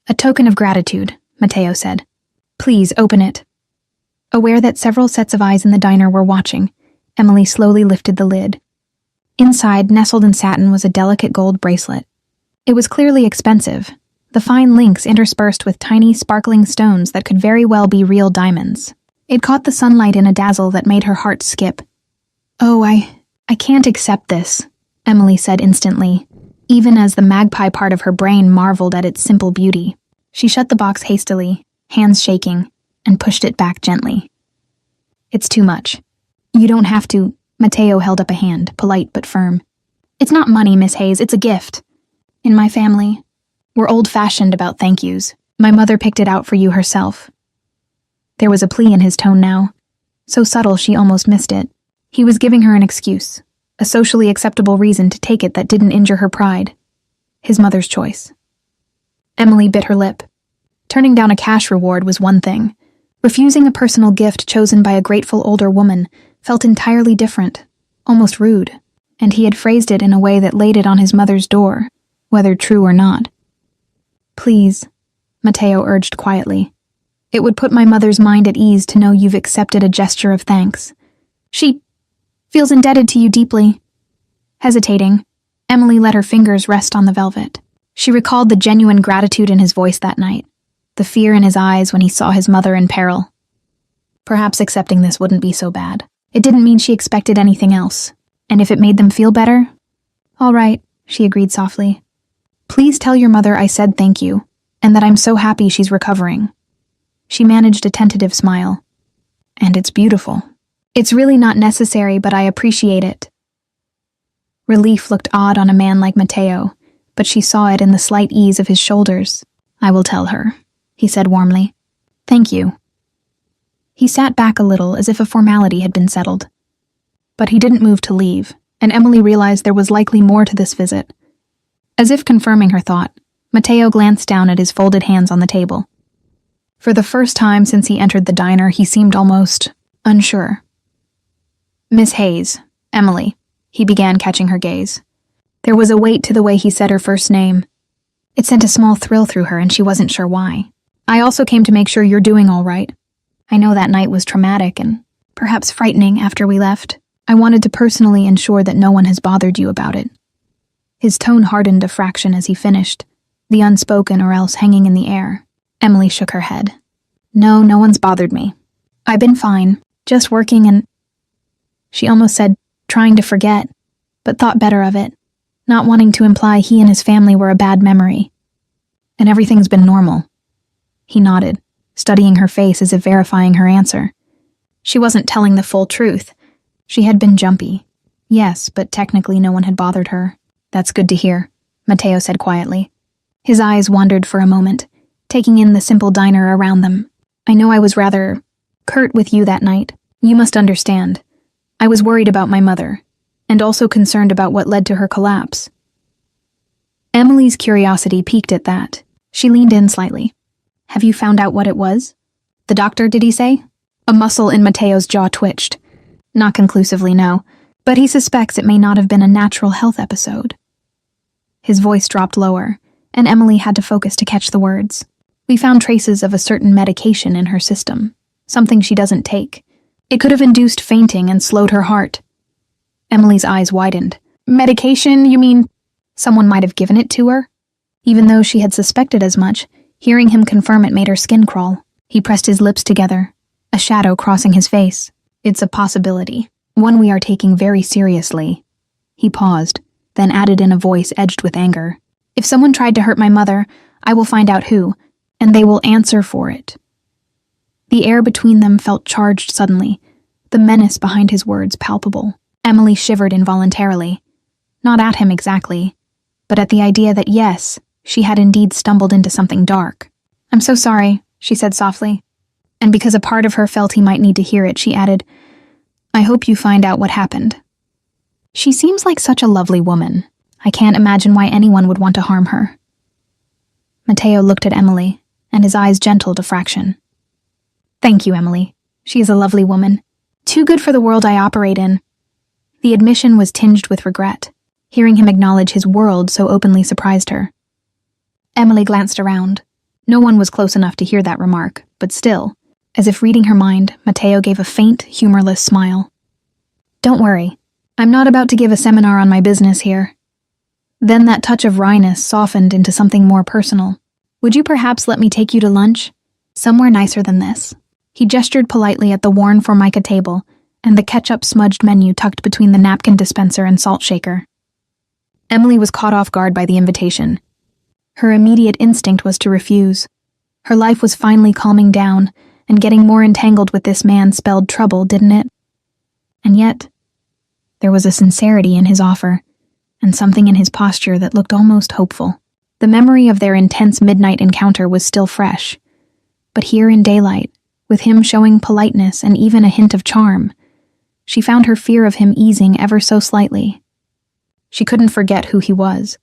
A: "A token of gratitude," Matteo said. "Please, open it." Aware that several sets of eyes in the diner were watching, Emily slowly lifted the lid. Inside, nestled in satin, was a delicate gold bracelet. It was clearly expensive, the fine links interspersed with tiny, sparkling stones that could very well be real diamonds. It caught the sunlight in a dazzle that made her heart skip. "Oh, I can't accept this," Emily said instantly, even as the magpie part of her brain marveled at its simple beauty. She shut the box hastily, hands shaking, and pushed it back gently. "It's too much. You don't have to." Matteo held up a hand, polite but firm. "It's not money, Miss Hayes, it's a gift. In my family, we're old-fashioned about thank yous. My mother picked it out for you herself." There was a plea in his tone now, so subtle she almost missed it. He was giving her an excuse, a socially acceptable reason to take it that didn't injure her pride. His mother's choice. Emily bit her lip. Turning down a cash reward was one thing. Refusing a personal gift chosen by a grateful older woman felt entirely different, almost rude, and he had phrased it in a way that laid it on his mother's door, whether true or not. "Please," Mateo urged quietly. "It would put my mother's mind at ease to know you've accepted a gesture of thanks. She feels indebted to you deeply." Hesitating, Emily let her fingers rest on the velvet. She recalled the genuine gratitude in his voice that night, the fear in his eyes when he saw his mother in peril. Perhaps accepting this wouldn't be so bad. It didn't mean she expected anything else, and if it made them feel better, all right, she agreed softly. "Please tell your mother I said thank you, and that I'm so happy she's recovering." She managed a tentative smile. "And it's beautiful." "It's really not necessary, but I appreciate it." Relief looked odd on a man like Mateo, but she saw it in the slight ease of his shoulders. "I will tell her," he said warmly. "Thank you." He sat back a little as if a formality had been settled. But he didn't move to leave, and Emily realized there was likely more to this visit. As if confirming her thought, Mateo glanced down at his folded hands on the table. For the first time since he entered the diner, he seemed almost unsure. "Miss Hayes, Emily," he began, catching her gaze. There was a weight to the way he said her first name. It sent a small thrill through her, and she wasn't sure why. "I also came to make sure you're doing all right. I know that night was traumatic and perhaps frightening after we left. I wanted to personally ensure that no one has bothered you about it." His tone hardened a fraction as he finished, the unspoken or else hanging in the air. Emily shook her head. No one's bothered me. I've been fine, just working and..." She almost said, trying to forget, but thought better of it, not wanting to imply he and his family were a bad memory. "And everything's been normal." He nodded, studying her face as if verifying her answer. She wasn't telling the full truth. She had been jumpy. Yes, but technically no one had bothered her. "That's good to hear," Mateo said quietly. His eyes wandered for a moment, taking in the simple diner around them. "I know I was rather curt with you that night. You must understand. I was worried about my mother, and also concerned about what led to her collapse." Emily's curiosity piqued at that. She leaned in slightly. "Have you found out what it was? The doctor, did he say?" A muscle in Mateo's jaw twitched. "Not conclusively, no, but he suspects it may not have been a natural health episode." His voice dropped lower, and Emily had to focus to catch the words. "We found traces of a certain medication in her system, something she doesn't take. It could have induced fainting and slowed her heart." Emily's eyes widened. "Medication, you mean someone might have given it to her?" Even though she had suspected as much, hearing him confirm it made her skin crawl. He pressed his lips together, a shadow crossing his face. "It's a possibility, one we are taking very seriously." He paused, then added in a voice edged with anger. "If someone tried to hurt my mother, I will find out who, and they will answer for it." The air between them felt charged suddenly, the menace behind his words palpable. Emily shivered involuntarily. Not at him exactly, but at the idea that yes, she had indeed stumbled into something dark. "I'm so sorry," she said softly. And because a part of her felt he might need to hear it, she added, "I hope you find out what happened. She seems like such a lovely woman. I can't imagine why anyone would want to harm her." Mateo looked at Emily, and his eyes gentled a fraction. "Thank you, Emily. She is a lovely woman. Too good for the world I operate in." The admission was tinged with regret. Hearing him acknowledge his world so openly surprised her. Emily glanced around. No one was close enough to hear that remark, but still, as if reading her mind, Mateo gave a faint, humorless smile. "Don't worry. I'm not about to give a seminar on my business here." Then that touch of wryness softened into something more personal. "Would you perhaps let me take you to lunch? Somewhere nicer than this." He gestured politely at the worn Formica table and the ketchup-smudged menu tucked between the napkin dispenser and salt shaker. Emily was caught off guard by the invitation. Her immediate instinct was to refuse. Her life was finally calming down, and getting more entangled with this man spelled trouble, didn't it? And yet, there was a sincerity in his offer, and something in his posture that looked almost hopeful. The memory of their intense midnight encounter was still fresh, but here in daylight, with him showing politeness and even a hint of charm. She found her fear of him easing ever so slightly. She couldn't forget who he was,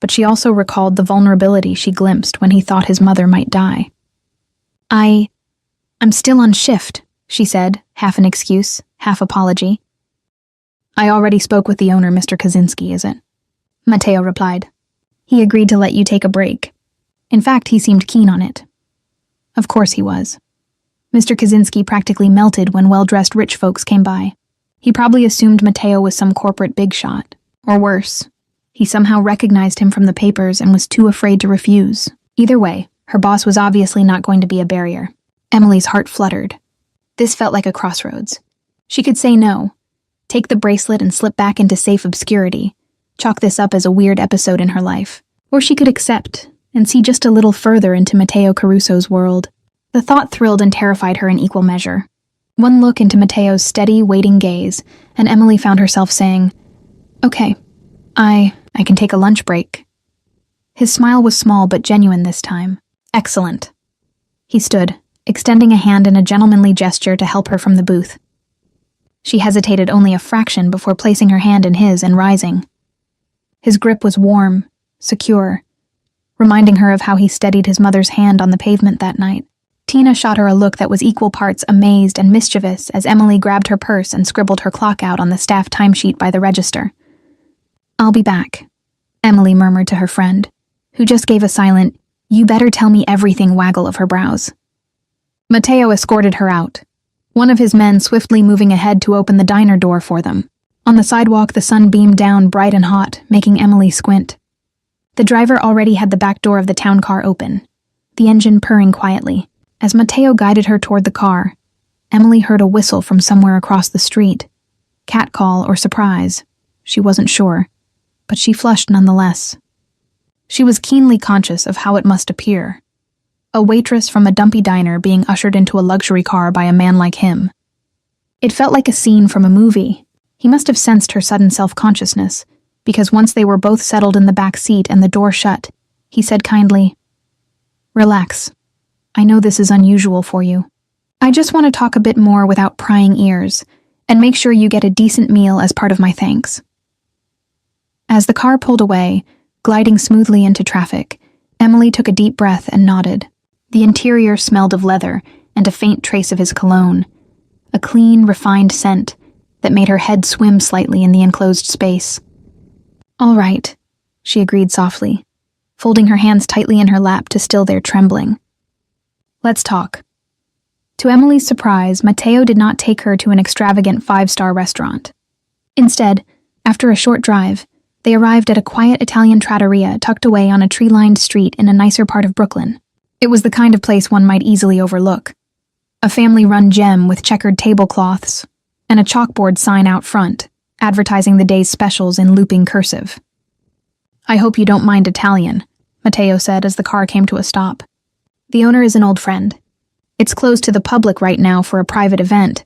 A: but she also recalled the vulnerability she glimpsed when he thought his mother might die. I'm still on shift, she said, half an excuse, half apology. I already spoke with the owner, Mr. Kaczynski, is it? Mateo replied. He agreed to let you take a break. In fact, he seemed keen on it. Of course he was. Mr. Kaczynski practically melted when well-dressed rich folks came by. He probably assumed Mateo was some corporate big shot. Or worse, he somehow recognized him from the papers and was too afraid to refuse. Either way, her boss was obviously not going to be a barrier. Emily's heart fluttered. This felt like a crossroads. She could say no, take the bracelet and slip back into safe obscurity, chalk this up as a weird episode in her life. Or she could accept and see just a little further into Mateo Caruso's world. The thought thrilled and terrified her in equal measure. One look into Mateo's steady, waiting gaze, and Emily found herself saying, "Okay, I can take a lunch break." His smile was small but genuine this time. Excellent. He stood, extending a hand in a gentlemanly gesture to help her from the booth. She hesitated only a fraction before placing her hand in his and rising. His grip was warm, secure, reminding her of how he steadied his mother's hand on the pavement that night. Tina shot her a look that was equal parts amazed and mischievous as Emily grabbed her purse and scribbled her clock out on the staff timesheet by the register. "I'll be back," Emily murmured to her friend, who just gave a silent, "You better tell me everything" waggle of her brows. Mateo escorted her out, one of his men swiftly moving ahead to open the diner door for them. On the sidewalk, the sun beamed down bright and hot, making Emily squint. The driver already had the back door of the town car open, the engine purring quietly. As Mateo guided her toward the car, Emily heard a whistle from somewhere across the street. Catcall or surprise, she wasn't sure, but she flushed nonetheless. She was keenly conscious of how it must appear. A waitress from a dumpy diner being ushered into a luxury car by a man like him. It felt like a scene from a movie. He must have sensed her sudden self-consciousness, because once they were both settled in the back seat and the door shut, he said kindly, "Relax. I know this is unusual for you. I just want to talk a bit more without prying ears, and make sure you get a decent meal as part of my thanks." As the car pulled away, gliding smoothly into traffic, Emily took a deep breath and nodded. The interior smelled of leather and a faint trace of his cologne, a clean, refined scent that made her head swim slightly in the enclosed space. "All right," she agreed softly, folding her hands tightly in her lap to still their trembling. "Let's talk." To Emily's surprise, Mateo did not take her to an extravagant 5-star restaurant. Instead, after a short drive, they arrived at a quiet Italian trattoria tucked away on a tree-lined street in a nicer part of Brooklyn. It was the kind of place one might easily overlook. A family-run gem with checkered tablecloths and a chalkboard sign out front, advertising the day's specials in looping cursive. "I hope you don't mind Italian," Mateo said as the car came to a stop. "The owner is an old friend. It's closed to the public right now for a private event,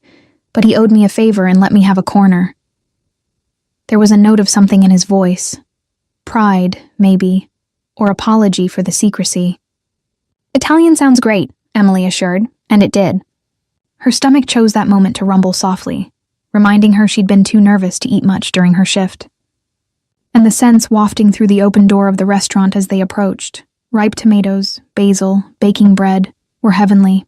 A: but he owed me a favor and let me have a corner." There was a note of something in his voice. Pride, maybe, or apology for the secrecy. "Italian sounds great," Emily assured, and it did. Her stomach chose that moment to rumble softly, reminding her she'd been too nervous to eat much during her shift. And the scents wafting through the open door of the restaurant as they approached, ripe tomatoes, basil, baking bread, were heavenly.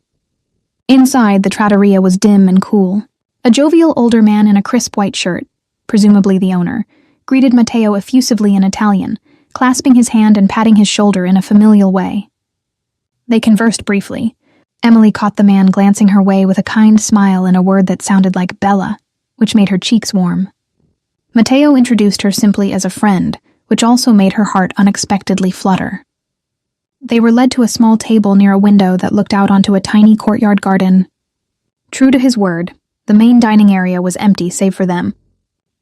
A: Inside, the trattoria was dim and cool. A jovial older man in a crisp white shirt, presumably the owner, greeted Mateo effusively in Italian, clasping his hand and patting his shoulder in a familial way. They conversed briefly. Emily caught the man glancing her way with a kind smile and a word that sounded like Bella, which made her cheeks warm. Mateo introduced her simply as a friend, which also made her heart unexpectedly flutter. They were led to a small table near a window that looked out onto a tiny courtyard garden. True to his word, the main dining area was empty save for them,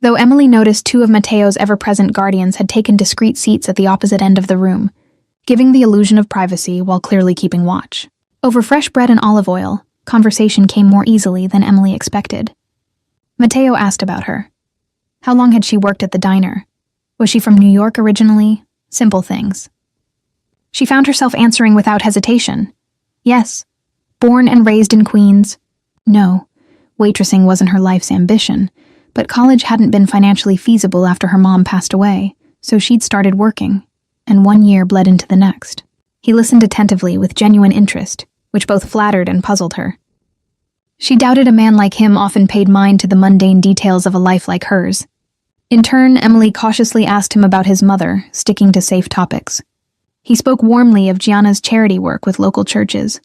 A: though Emily noticed 2 of Mateo's ever-present guardians had taken discreet seats at the opposite end of the room, giving the illusion of privacy while clearly keeping watch. Over fresh bread and olive oil, conversation came more easily than Emily expected. Mateo asked about her. How long had she worked at the diner? Was she from New York originally? Simple things. She found herself answering without hesitation. Yes, Born and raised in Queens. No, waitressing wasn't her life's ambition, but college hadn't been financially feasible after her mom passed away, so she'd started working, and 1 year bled into the next. He listened attentively with genuine interest, which both flattered and puzzled her. She doubted a man like him often paid mind to the mundane details of a life like hers. In turn, Emily cautiously asked him about his mother, sticking to safe topics. He spoke warmly of Gianna's charity work with local churches,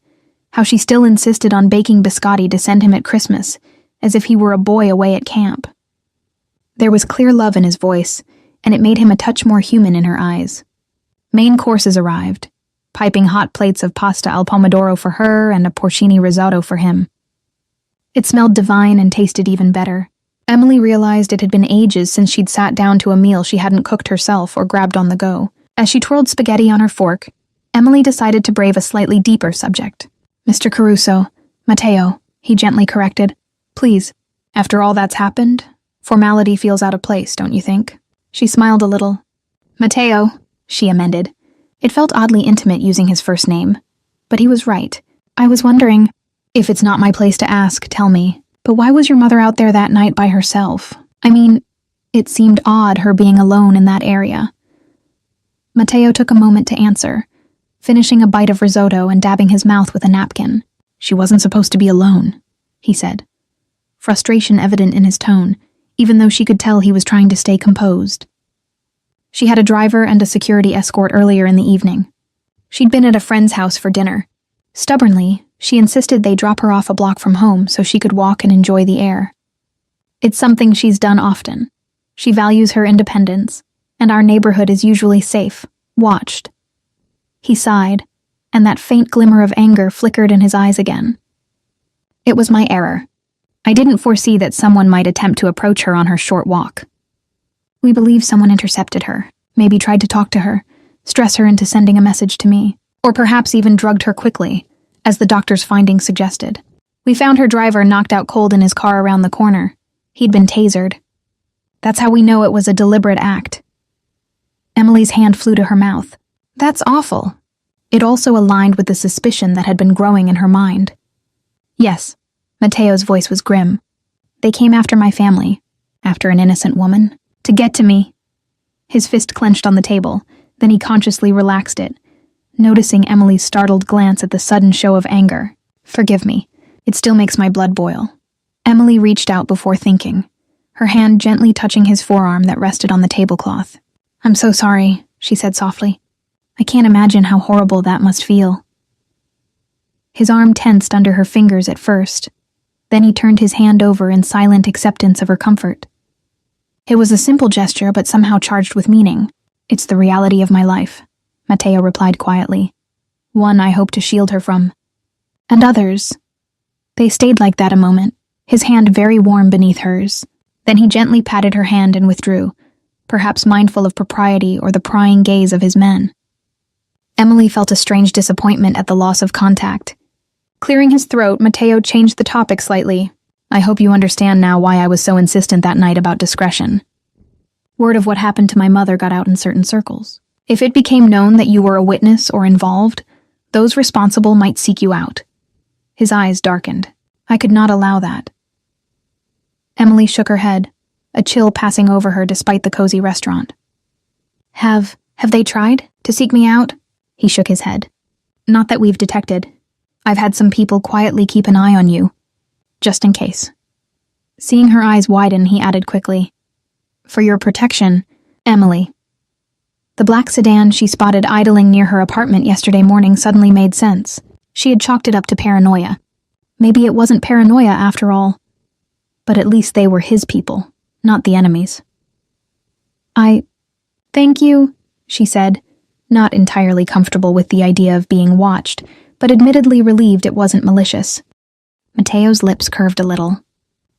A: how she still insisted on baking biscotti to send him at Christmas, as if he were a boy away at camp. There was clear love in his voice, and it made him a touch more human in her eyes. Main courses arrived, piping hot plates of pasta al pomodoro for her and a porcini risotto for him. It smelled divine and tasted even better. Emily realized it had been ages since she'd sat down to a meal she hadn't cooked herself or grabbed on the go. As she twirled spaghetti on her fork, Emily decided to brave a slightly deeper subject. "Mr. Caruso, Matteo," he gently corrected. "Please, after all that's happened, formality feels out of place, don't you think?" She smiled a little. "Matteo," she amended. It felt oddly intimate using his first name. But he was right. "I was wondering, if it's not my place to ask, tell me, but why was your mother out there that night by herself? I mean, it seemed odd her being alone in that area." Matteo took a moment to answer, finishing a bite of risotto and dabbing his mouth with a napkin. "She wasn't supposed to be alone," he said, frustration evident in his tone, even though she could tell he was trying to stay composed. She had a driver and a security escort earlier in the evening. She'd been at a friend's house for dinner. Stubbornly, she insisted they drop her off a block from home so she could walk and enjoy the air. It's something she's done often. She values her independence, and our neighborhood is usually safe, watched. He sighed, and that faint glimmer of anger flickered in his eyes again. "It was my error. I didn't foresee that someone might attempt to approach her on her short walk. We believe someone intercepted her, maybe tried to talk to her, stress her into sending a message to me, or perhaps even drugged her quickly, as the doctor's findings suggested. We found her driver knocked out cold in his car around the corner. He'd been tasered. That's how we know it was a deliberate act." Emily's hand flew to her mouth. "That's awful." It also aligned with the suspicion that had been growing in her mind. "Yes," Matteo's voice was grim. "They came after my family, after an innocent woman, to get to me." His fist clenched on the table, then he consciously relaxed it, noticing Emily's startled glance at the sudden show of anger. "Forgive me. It still makes my blood boil." Emily reached out before thinking, her hand gently touching his forearm that rested on the tablecloth. "I'm so sorry," she said softly. "I can't imagine how horrible that must feel." His arm tensed under her fingers at first. Then he turned his hand over in silent acceptance of her comfort. It was a simple gesture, but somehow charged with meaning. "It's the reality of my life," Matteo replied quietly. "One I hope to shield her from. And others." They stayed like that a moment, his hand very warm beneath hers. Then he gently patted her hand and withdrew, perhaps mindful of propriety or the prying gaze of his men. Emily felt a strange disappointment at the loss of contact. Clearing his throat, Matteo changed the topic slightly. "I hope you understand now why I was so insistent that night about discretion. Word of what happened to my mother got out in certain circles. If it became known that you were a witness or involved, those responsible might seek you out." His eyes darkened. "I could not allow that." Emily shook her head, a chill passing over her despite the cozy restaurant. Have they tried to seek me out?" He shook his head. "Not that we've detected. I've had some people quietly keep an eye on you, just in case." Seeing her eyes widen, he added quickly, "For your protection, Emily." The black sedan she spotted idling near her apartment yesterday morning suddenly made sense. She had chalked it up to paranoia. Maybe it wasn't paranoia after all. But at least they were his people, not the enemy's. Thank you," she said, not entirely comfortable with the idea of being watched, but admittedly relieved it wasn't malicious. Matteo's lips curved a little.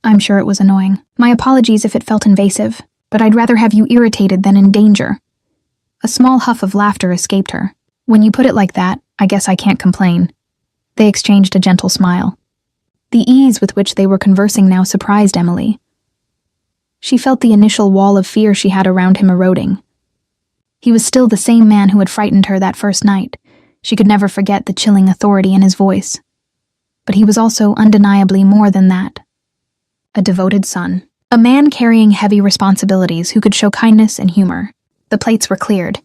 A: "I'm sure it was annoying. My apologies if it felt invasive, but I'd rather have you irritated than in danger." A small huff of laughter escaped her. "When you put it like that, I guess I can't complain." They exchanged a gentle smile. The ease with which they were conversing now surprised Emily. She felt the initial wall of fear she had around him eroding. He was still the same man who had frightened her that first night. She could never forget the chilling authority in his voice. but he was also undeniably more than that. A devoted son. A man carrying heavy responsibilities who could show kindness and humor. The plates were cleared.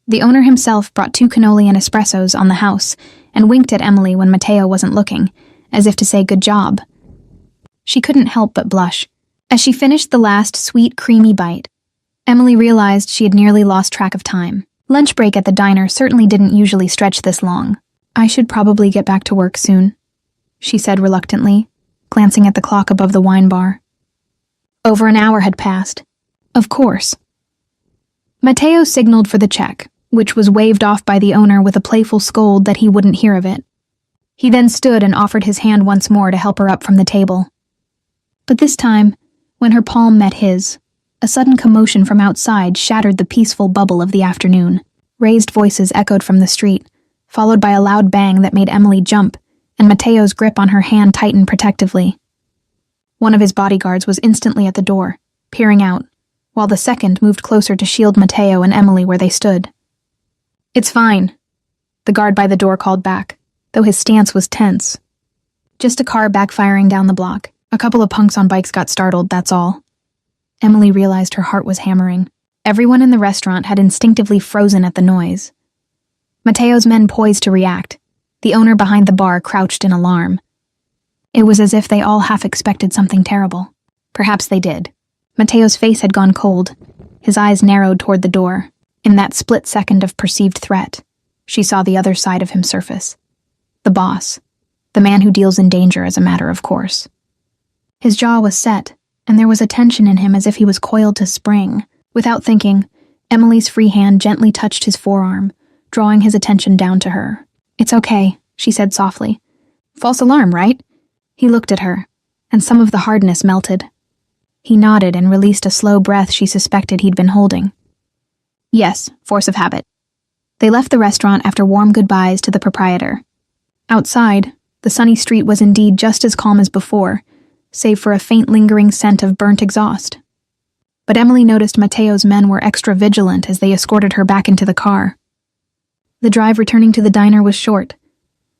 A: The owner himself brought 2 cannoli and espressos on the house and winked at Emily when Matteo wasn't looking, as if to say good job. She couldn't help but blush. As she finished the last sweet, creamy bite, Emily realized she had nearly lost track of time. Lunch break at the diner certainly didn't usually stretch this long. "I should probably get back to work soon," she said reluctantly, glancing at the clock above the wine bar. Over an hour had passed. Of course. Matteo signaled for the check, which was waved off by the owner with a playful scold that he wouldn't hear of it. He then stood and offered his hand once more to help her up from the table. But this time, when her palm met his, a sudden commotion from outside shattered the peaceful bubble of the afternoon. Raised voices echoed from the street, followed by a loud bang that made Emily jump, and Matteo's grip on her hand tightened protectively. One of his bodyguards was instantly at the door, peering out, while the second moved closer to shield Matteo and Emily where they stood. "It's fine," the guard by the door called back, though his stance was tense. "Just a car backfiring down the block. A couple of punks on bikes got startled, that's all." Emily realized her heart was hammering. Everyone in the restaurant had instinctively frozen at the noise. Matteo's men poised to react, the owner behind the bar crouched in alarm. It was as if they all half expected something terrible. Perhaps they did. Matteo's face had gone cold, his eyes narrowed toward the door. In that split second of perceived threat, she saw the other side of him surface. The boss, the man who deals in danger as a matter of course. His jaw was set, and there was a tension in him as if he was coiled to spring. Without thinking, Emily's free hand gently touched his forearm, drawing his attention down to her. "It's okay," she said softly. "False alarm, right?" He looked at her, and some of the hardness melted. He nodded and released a slow breath she suspected he'd been holding. "Yes, force of habit." They left the restaurant after warm goodbyes to the proprietor. Outside, the sunny street was indeed just as calm as before, save for a faint lingering scent of burnt exhaust. But Emily noticed Matteo's men were extra vigilant as they escorted her back into the car. The drive returning to the diner was short,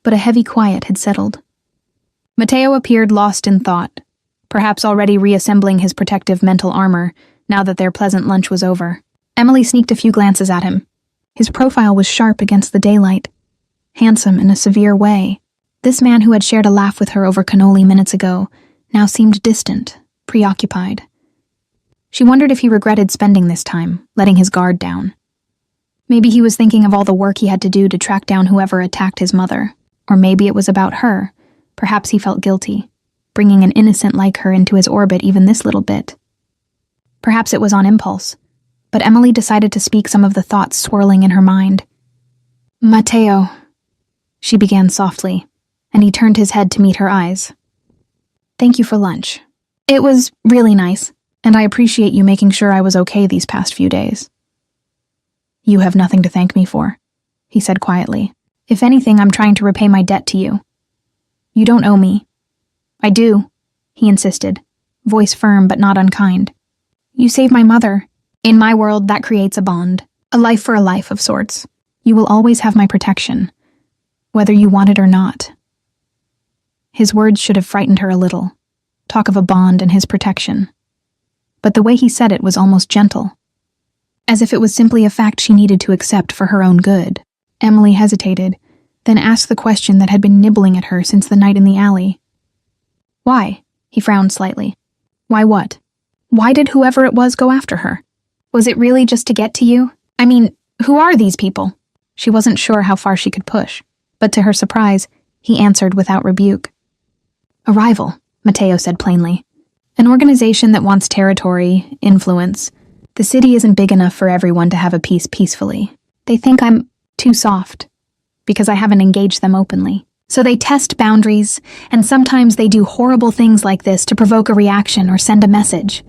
A: but a heavy quiet had settled. Matteo appeared lost in thought, perhaps already reassembling his protective mental armor now that their pleasant lunch was over. Emily sneaked a few glances at him. His profile was sharp against the daylight, handsome in a severe way. This man who had shared a laugh with her over cannoli minutes ago now seemed distant, preoccupied. She wondered if he regretted spending this time, letting his guard down. Maybe he was thinking of all the work he had to do to track down whoever attacked his mother, or maybe it was about her. Perhaps he felt guilty, bringing an innocent like her into his orbit even this little bit. Perhaps it was on impulse, but Emily decided to speak some of the thoughts swirling in her mind. "Matteo," she began softly, and he turned his head to meet her eyes. "Thank you for lunch. It was really nice, and I appreciate you making sure I was okay these past few days." "You have nothing to thank me for," he said quietly. "If anything, I'm trying to repay my debt to you. You don't owe me." "I do," he insisted, voice firm but not unkind. "You saved my mother. In my world, that creates a bond. A life for a life of sorts. You will always have my protection, whether you want it or not." His words should have frightened her a little. Talk of a bond and his protection. But the way he said it was almost gentle, as if it was simply a fact she needed to accept for her own good. Emily hesitated, then asked the question that had been nibbling at her since the night in the alley. "Why?" He frowned slightly. "Why what? Why did whoever it was go after her? Was it really just to get to you? I mean, who are these people?" She wasn't sure how far she could push, but to her surprise, he answered without rebuke. "A rival," Matteo said plainly. "An organization that wants territory, influence. The city isn't big enough for everyone to have a peace peacefully. They think I'm too soft, because I haven't engaged them openly. So they test boundaries, and sometimes they do horrible things like this to provoke a reaction or send a message."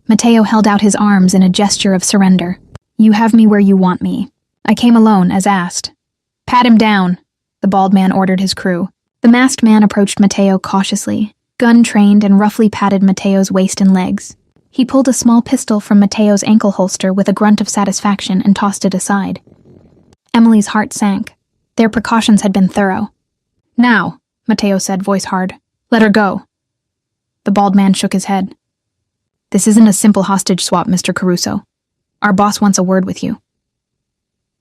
A: Matteo held out his arms in a gesture of surrender. "You have me where you want me. I came alone, as asked." "Pat him down," the bald man ordered his crew. The masked man approached Matteo cautiously, gun-trained, and roughly patted Matteo's waist and legs. He pulled a small pistol from Matteo's ankle holster with a grunt of satisfaction and tossed it aside. Emily's heart sank. Their precautions had been thorough. "Now," Mateo said, voice hard. Let her go. The bald man shook his head. This isn't a simple hostage swap, Mr. Caruso. Our boss wants a word with you.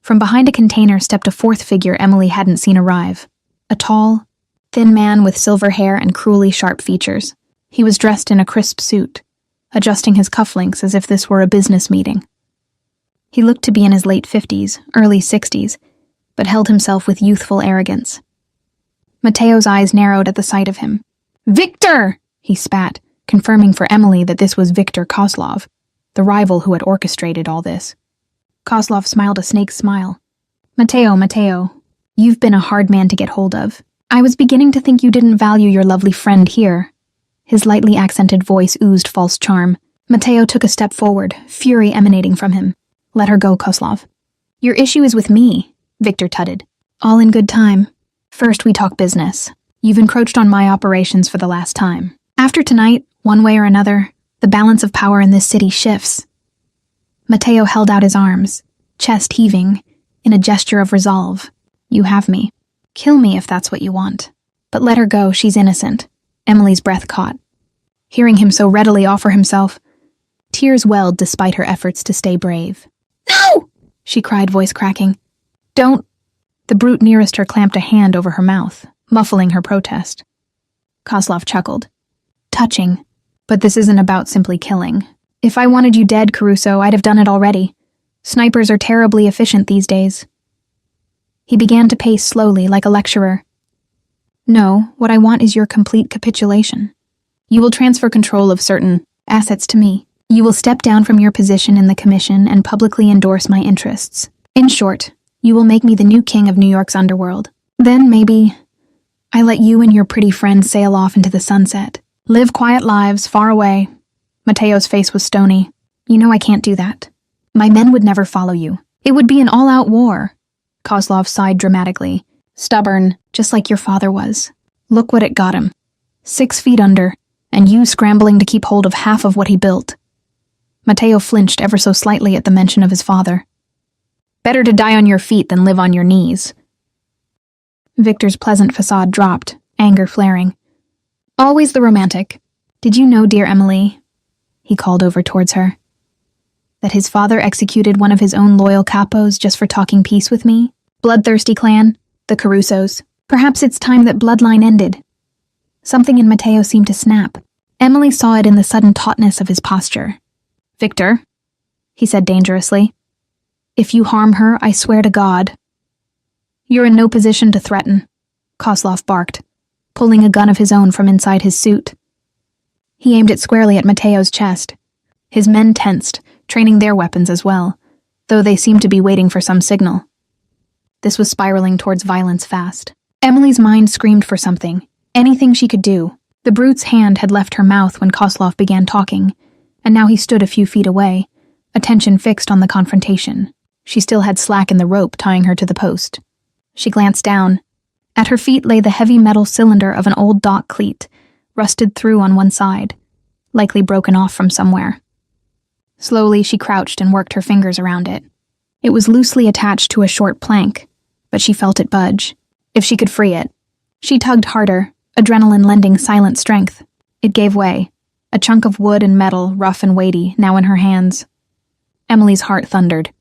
A: From behind a container stepped a fourth figure Emily hadn't seen arrive. A tall, thin man with silver hair and cruelly sharp features. He was dressed in a crisp suit, adjusting his cufflinks as if this were a business meeting. He looked to be in his late 50s, early 60s, but held himself with youthful arrogance. Mateo's eyes narrowed at the sight of him. Victor! He spat, confirming for Emily that this was Victor Kozlov, the rival who had orchestrated all this. Kozlov smiled a snake's smile. Mateo, you've been a hard man to get hold of. I was beginning to think you didn't value your lovely friend here. His lightly accented voice oozed false charm. Mateo took a step forward, fury emanating from him. Let her go, Kozlov. Your issue is with me, Victor tutted. All in good time. First we talk business. You've encroached on my operations for the last time. After tonight, one way or another, the balance of power in this city shifts. Mateo held out his arms, chest heaving, in a gesture of resolve. You have me. Kill me if that's what you want. But let her go, she's innocent. Emily's breath caught. Hearing him so readily offer himself, tears welled despite her efforts to stay brave. No! She cried, voice cracking. Don't. The brute nearest her clamped a hand over her mouth, muffling her protest. Kozlov chuckled. Touching. But this isn't about simply killing. If I wanted you dead, Caruso, I'd have done it already. Snipers are terribly efficient these days. He began to pace slowly, like a lecturer. No, what I want is your complete capitulation. You will transfer control of certain assets to me. You will step down from your position in the commission and publicly endorse my interests. In short, you will make me the new king of New York's underworld. Then, maybe, I let you and your pretty friend sail off into the sunset. Live quiet lives, far away. Mateo's face was stony. You know I can't do that. My men would never follow you. It would be an all-out war. Kozlov sighed dramatically. Stubborn, just like your father was. Look what it got him. 6 feet under, and you scrambling to keep hold of half of what he built. Mateo flinched ever so slightly at the mention of his father. Better to die on your feet than live on your knees. Victor's pleasant facade dropped, anger flaring. Always the romantic. Did you know, dear Emily, he called over towards her, that his father executed one of his own loyal capos just for talking peace with me? Bloodthirsty clan, the Carusos. Perhaps it's time that bloodline ended. Something in Mateo seemed to snap. Emily saw it in the sudden tautness of his posture. Victor, he said dangerously, if you harm her, I swear to God. You're in no position to threaten, Kozlov barked, pulling a gun of his own from inside his suit. He aimed it squarely at Mateo's chest. His men tensed, training their weapons as well, though they seemed to be waiting for some signal. This was spiraling towards violence fast. Emily's mind screamed for something, anything she could do. The brute's hand had left her mouth when Kozlov began talking, and now he stood a few feet away, attention fixed on the confrontation. She still had slack in the rope tying her to the post. She glanced down. At her feet lay the heavy metal cylinder of an old dock cleat, rusted through on one side, likely broken off from somewhere. Slowly, she crouched and worked her fingers around it. It was loosely attached to a short plank, but she felt it budge. If she could free it. She tugged harder, adrenaline lending silent strength. It gave way, a chunk of wood and metal, rough and weighty, now in her hands. Emily's heart thundered.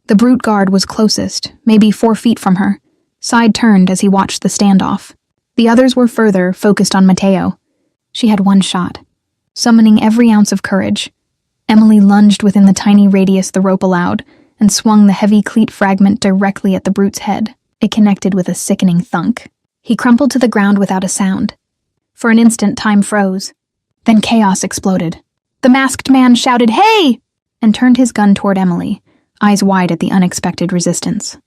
A: The brute guard was closest, maybe 4 feet from her, side-turned as he watched the standoff. The others were further, focused on Mateo. She had one shot. Summoning every ounce of courage, Emily lunged within the tiny radius the rope allowed and swung the heavy cleat fragment directly at the brute's head. It connected with a sickening thunk. He crumpled to the ground without a sound. For an instant, time froze. Then chaos exploded. The masked man shouted, "Hey!" and turned his gun toward Emily, eyes wide at the unexpected resistance.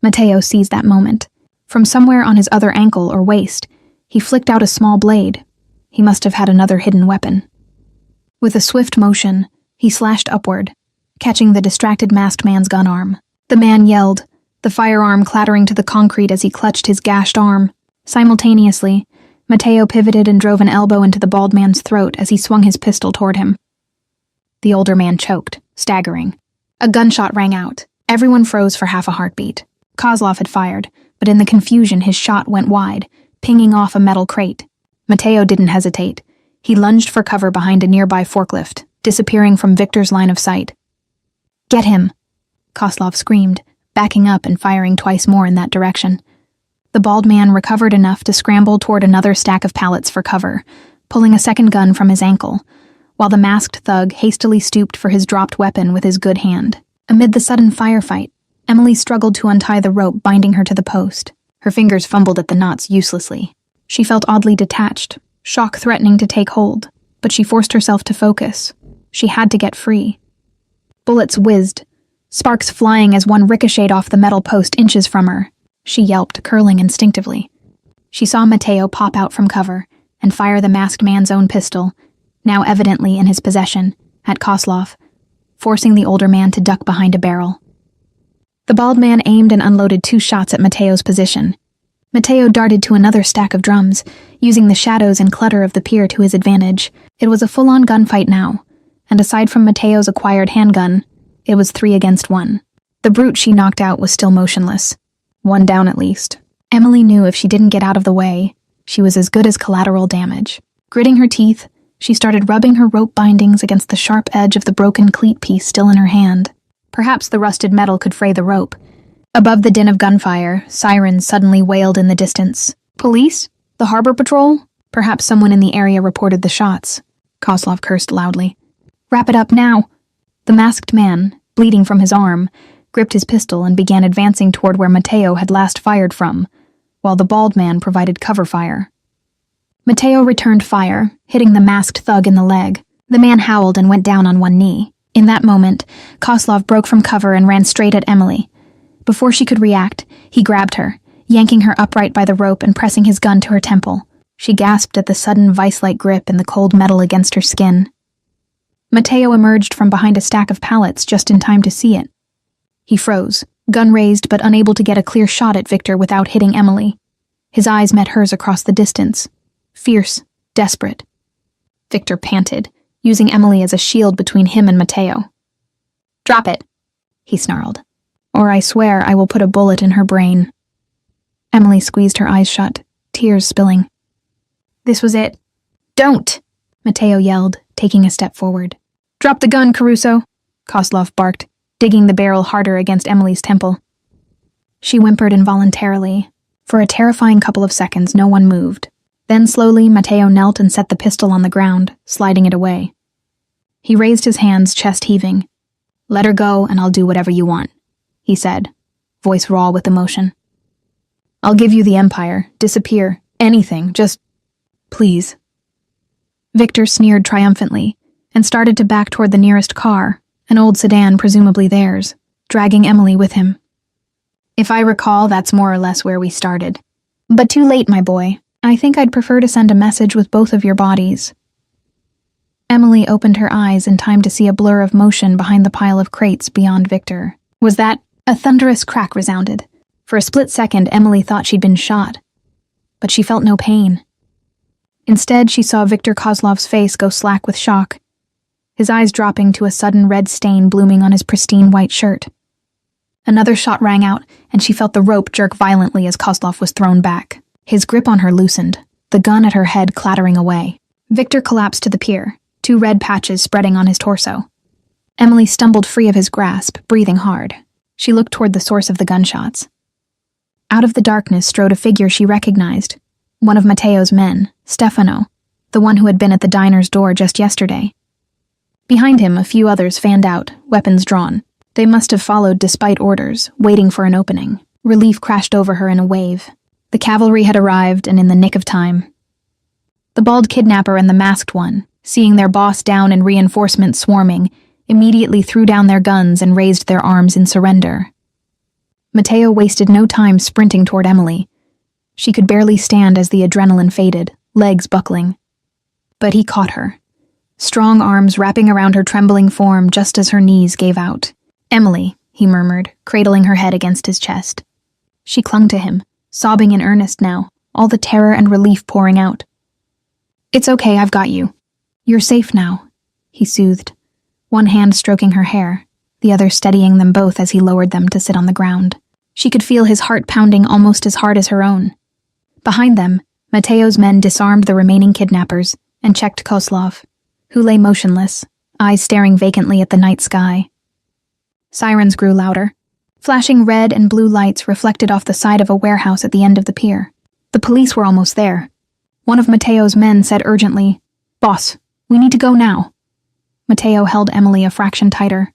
A: Mateo seized that moment. From somewhere on his other ankle or waist, he flicked out a small blade. He must have had another hidden weapon. With a swift motion, he slashed upward, catching the distracted masked man's gun arm. The man yelled, the firearm clattering to the concrete as he clutched his gashed arm. Simultaneously, Mateo pivoted and drove an elbow into the bald man's throat as he swung his pistol toward him. The older man choked, staggering. A gunshot rang out. Everyone froze for half a heartbeat. Kozlov had fired, but in the confusion his shot went wide, pinging off a metal crate. Mateo didn't hesitate. He lunged for cover behind a nearby forklift, disappearing from Victor's line of sight. "Get him!" Koslov screamed, backing up and firing twice more in that direction. The bald man recovered enough to scramble toward another stack of pallets for cover, pulling a second gun from his ankle, while the masked thug hastily stooped for his dropped weapon with his good hand. Amid the sudden firefight, Emily struggled to untie the rope binding her to the post. Her fingers fumbled at the knots uselessly. She felt oddly detached, shock threatening to take hold, but she forced herself to focus. She had to get free. Bullets whizzed, sparks flying as one ricocheted off the metal post inches from her. She yelped, curling instinctively. She saw Mateo pop out from cover and fire the masked man's own pistol, now evidently in his possession, at Koslov, forcing the older man to duck behind a barrel. The bald man aimed and unloaded 2 shots at Mateo's position. Mateo darted to another stack of drums, using the shadows and clutter of the pier to his advantage. It was a full-on gunfight now, and aside from Mateo's acquired handgun, it was 3 against 1. The brute she knocked out was still motionless. 1 down at least. Emily knew if she didn't get out of the way, she was as good as collateral damage. Gritting her teeth, she started rubbing her rope bindings against the sharp edge of the broken cleat piece still in her hand. Perhaps the rusted metal could fray the rope. Above the din of gunfire, sirens suddenly wailed in the distance. Police? The harbor patrol? Perhaps someone in the area reported the shots. Koslov cursed loudly. "Wrap it up now!" The masked man, bleeding from his arm, gripped his pistol and began advancing toward where Mateo had last fired from, while the bald man provided cover fire. Mateo returned fire, hitting the masked thug in the leg. The man howled and went down on one knee. In that moment, Koslov broke from cover and ran straight at Emily. Before she could react, he grabbed her, yanking her upright by the rope and pressing his gun to her temple. She gasped at the sudden vice-like grip and the cold metal against her skin. Mateo emerged from behind a stack of pallets just in time to see it. He froze, gun raised but unable to get a clear shot at Victor without hitting Emily. His eyes met hers across the distance, fierce, desperate. Victor panted, using Emily as a shield between him and Mateo. "Drop it," he snarled, "or I swear I will put a bullet in her brain." Emily squeezed her eyes shut, tears spilling. "This was it." "Don't!" Mateo yelled, taking a step forward. "Drop the gun, Caruso," Koslov barked, digging the barrel harder against Emily's temple. She whimpered involuntarily. For a terrifying couple of seconds, no one moved. Then slowly, Mateo knelt and set the pistol on the ground, sliding it away. He raised his hands, chest heaving. "Let her go, and I'll do whatever you want," he said, voice raw with emotion. "I'll give you the Empire, disappear, anything, just... please." Victor sneered triumphantly, and started to back toward the nearest car, an old sedan presumably theirs, dragging Emily with him. "If I recall, that's more or less where we started. But too late, my boy. I think I'd prefer to send a message with both of your bodies." Emily opened her eyes in time to see a blur of motion behind the pile of crates beyond Victor. Was that... A thunderous crack resounded. For a split second, Emily thought she'd been shot. But she felt no pain. Instead, she saw Victor Kozlov's face go slack with shock, his eyes dropping to a sudden red stain blooming on his pristine white shirt. Another shot rang out, and she felt the rope jerk violently as Koslov was thrown back. His grip on her loosened, the gun at her head clattering away. Victor collapsed to the pier, 2 red patches spreading on his torso. Emily stumbled free of his grasp, breathing hard. She looked toward the source of the gunshots. Out of the darkness strode a figure she recognized, one of Mateo's men, Stefano, the one who had been at the diner's door just yesterday. Behind him, a few others fanned out, weapons drawn. They must have followed despite orders, waiting for an opening. Relief crashed over her in a wave. The cavalry had arrived, and in the nick of time. The bald kidnapper and the masked one, seeing their boss down and reinforcements swarming, immediately threw down their guns and raised their arms in surrender. Mateo wasted no time sprinting toward Emily. She could barely stand as the adrenaline faded, legs buckling. But he caught her, strong arms wrapping around her trembling form just as her knees gave out. "Emily," he murmured, cradling her head against his chest. She clung to him, sobbing in earnest now, all the terror and relief pouring out. "It's okay, I've got you. You're safe now," he soothed, one hand stroking her hair, the other steadying them both as he lowered them to sit on the ground. She could feel his heart pounding almost as hard as her own. Behind them, Mateo's men disarmed the remaining kidnappers and checked Kozlov, who lay motionless, eyes staring vacantly at the night sky. Sirens grew louder. Flashing red and blue lights reflected off the side of a warehouse at the end of the pier. The police were almost there. One of Mateo's men said urgently, "Boss, we need to go now." Mateo held Emily a fraction tighter.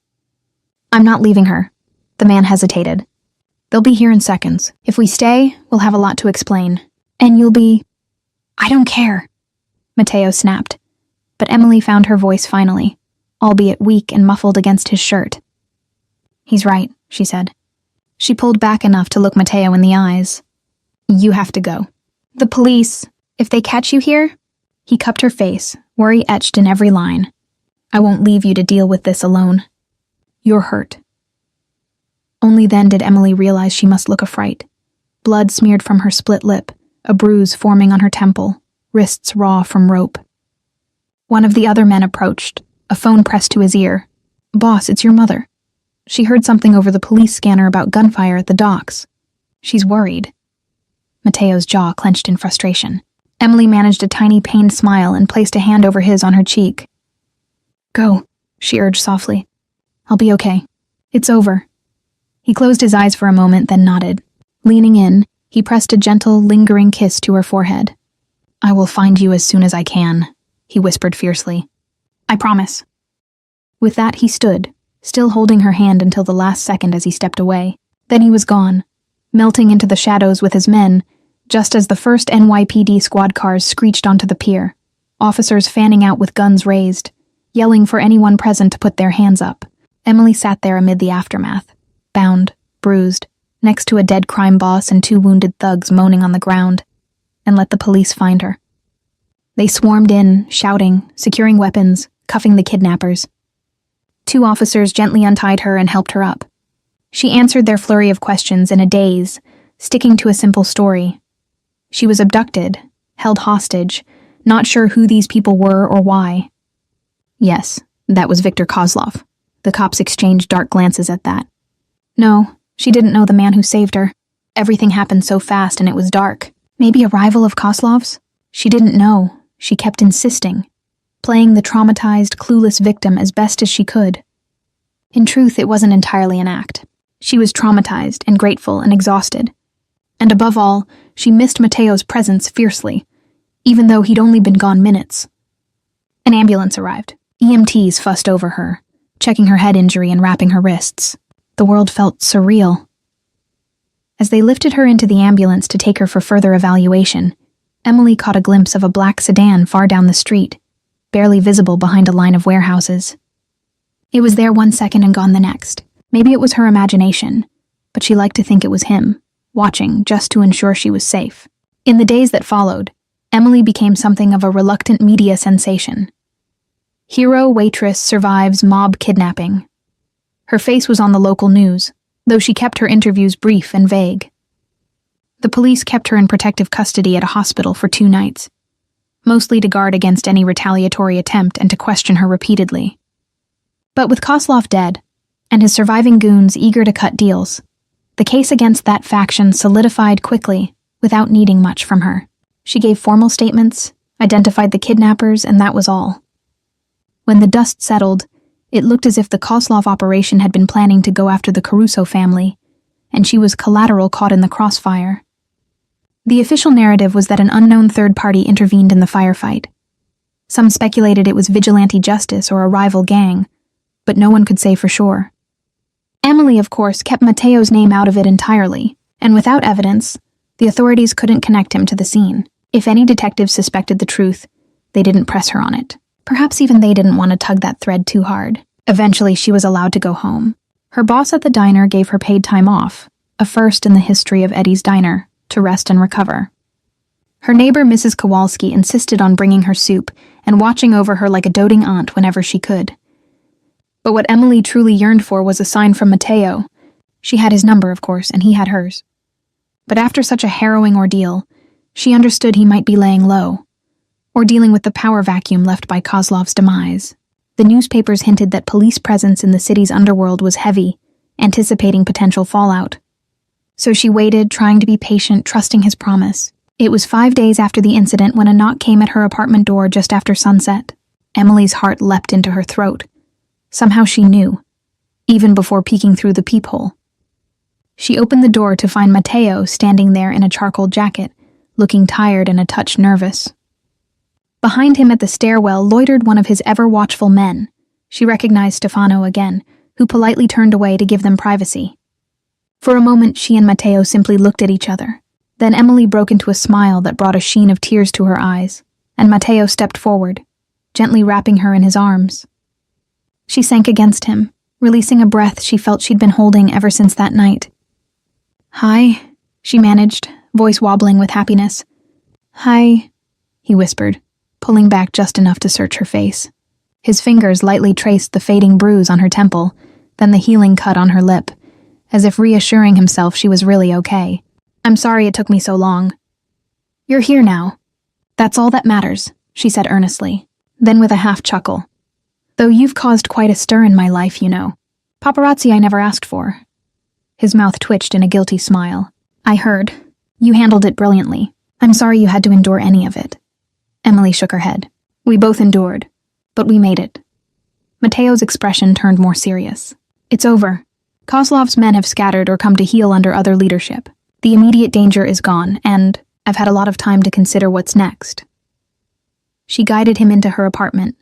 A: "I'm not leaving her." The man hesitated. "They'll be here in seconds. If we stay, we'll have a lot to explain. And you'll be—" "I don't care," Mateo snapped. But Emily found her voice finally, albeit weak and muffled against his shirt. "He's right," she said. She pulled back enough to look Mateo in the eyes. "You have to go. The police, if they catch you here—" He cupped her face, worry etched in every line. "I won't leave you to deal with this alone. You're hurt." Only then did Emily realize she must look a fright. Blood smeared from her split lip, a bruise forming on her temple, wrists raw from rope. One of the other men approached, a phone pressed to his ear. "Boss, it's your mother. She heard something over the police scanner about gunfire at the docks. She's worried." Mateo's jaw clenched in frustration. Emily managed a tiny pained smile and placed a hand over his on her cheek. "Go," she urged softly. "I'll be okay. It's over." He closed his eyes for a moment, then nodded. Leaning in, he pressed a gentle, lingering kiss to her forehead. "I will find you as soon as I can," he whispered fiercely. "I promise." With that, he stood, still holding her hand until the last second as he stepped away. Then he was gone, melting into the shadows with his men, just as the first NYPD squad cars screeched onto the pier, officers fanning out with guns raised, yelling for anyone present to put their hands up. Emily sat there amid the aftermath, bound, bruised, next to a dead crime boss and 2 wounded thugs moaning on the ground, and let the police find her. They swarmed in, shouting, securing weapons, cuffing the kidnappers. 2 officers gently untied her and helped her up. She answered their flurry of questions in a daze, sticking to a simple story. She was abducted, held hostage, not sure who these people were or why. Yes, that was Viktor Kozlov. The cops exchanged dark glances at that. No, she didn't know the man who saved her. Everything happened so fast and it was dark. Maybe a rival of Kozlov's? She didn't know. She kept insisting, playing the traumatized, clueless victim as best as she could. In truth, it wasn't entirely an act. She was traumatized and grateful and exhausted. And above all, she missed Mateo's presence fiercely, even though he'd only been gone minutes. An ambulance arrived. EMTs fussed over her, checking her head injury and wrapping her wrists. The world felt surreal. As they lifted her into the ambulance to take her for further evaluation, Emily caught a glimpse of a black sedan far down the street, barely visible behind a line of warehouses. It was there one second and gone the next. Maybe it was her imagination, but she liked to think it was him, watching just to ensure she was safe. In the days that followed, Emily became something of a reluctant media sensation. Hero Waitress survives mob kidnapping. Her face was on the local news, though she kept her interviews brief and vague. The police kept her in protective custody at a hospital for 2 nights, mostly to guard against any retaliatory attempt and to question her repeatedly. But with Kozlov dead, and his surviving goons eager to cut deals, the case against that faction solidified quickly, without needing much from her. She gave formal statements, identified the kidnappers, and that was all. When the dust settled, it looked as if the Kozlov operation had been planning to go after the Caruso family, and she was collateral caught in the crossfire. The official narrative was that an unknown third party intervened in the firefight. Some speculated it was vigilante justice or a rival gang, but no one could say for sure. Emily, of course, kept Mateo's name out of it entirely, and without evidence, the authorities couldn't connect him to the scene. If any detectives suspected the truth, they didn't press her on it. Perhaps even they didn't want to tug that thread too hard. Eventually, she was allowed to go home. Her boss at the diner gave her paid time off, a first in the history of Eddie's Diner, to rest and recover. Her neighbor, Mrs. Kowalski, insisted on bringing her soup and watching over her like a doting aunt whenever she could. But what Emily truly yearned for was a sign from Mateo. She had his number, of course, and he had hers. But after such a harrowing ordeal, she understood he might be laying low, or dealing with the power vacuum left by Kozlov's demise. The newspapers hinted that police presence in the city's underworld was heavy, anticipating potential fallout. So she waited, trying to be patient, trusting his promise. It was 5 days after the incident when a knock came at her apartment door just after sunset. Emily's heart leapt into her throat. Somehow she knew, even before peeking through the peephole. She opened the door to find Matteo standing there in a charcoal jacket, looking tired and a touch nervous. Behind him at the stairwell loitered one of his ever-watchful men. She recognized Stefano again, who politely turned away to give them privacy. For a moment, she and Matteo simply looked at each other. Then Emily broke into a smile that brought a sheen of tears to her eyes, and Matteo stepped forward, gently wrapping her in his arms. She sank against him, releasing a breath she felt she'd been holding ever since that night. "Hi," she managed, voice wobbling with happiness. "Hi," he whispered, pulling back just enough to search her face. His fingers lightly traced the fading bruise on her temple, then the healing cut on her lip, as if reassuring himself she was really okay. "I'm sorry it took me so long." "You're here now. That's all that matters," she said earnestly, then with a half chuckle. "Though you've caused quite a stir in my life, you know. Paparazzi I never asked for." His mouth twitched in a guilty smile. "I heard. You handled it brilliantly. I'm sorry you had to endure any of it." Emily shook her head. "We both endured, but we made it." Matteo's expression turned more serious. "It's over. Kozlov's men have scattered or come to heel under other leadership. The immediate danger is gone, and I've had a lot of time to consider what's next." She guided him into her apartment,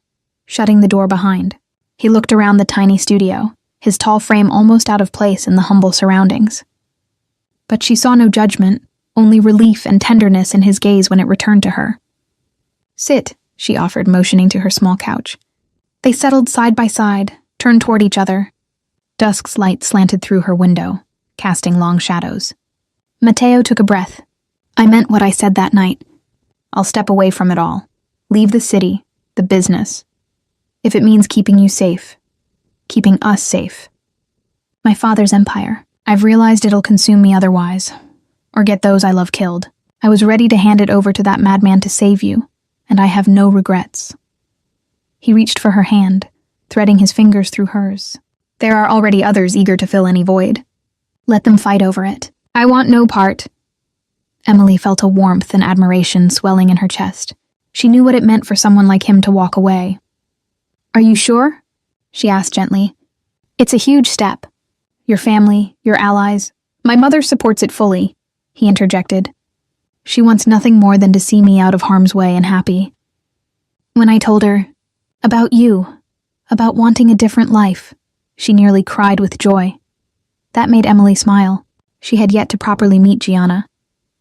A: shutting the door behind. He looked around the tiny studio, his tall frame almost out of place in the humble surroundings. But she saw no judgment, only relief and tenderness in his gaze when it returned to her. "Sit," she offered, motioning to her small couch. They settled side by side, turned toward each other. Dusk's light slanted through her window, casting long shadows. Matteo took a breath. "I meant what I said that night. I'll step away from it all. Leave the city, the business. If it means keeping you safe. Keeping us safe. My father's empire. I've realized it'll consume me otherwise. Or get those I love killed. I was ready to hand it over to that madman to save you, and I have no regrets." He reached for her hand, threading his fingers through hers. "There are already others eager to fill any void. Let them fight over it. I want no part." Emily felt a warmth and admiration swelling in her chest. She knew what it meant for someone like him to walk away. "Are you sure?" she asked gently. "It's a huge step. Your family, your allies. My mother supports it fully," he interjected. "She wants nothing more than to see me out of harm's way and happy." When I told her, about you, about wanting a different life, she nearly cried with joy. That made Emily smile. She had yet to properly meet Gianna,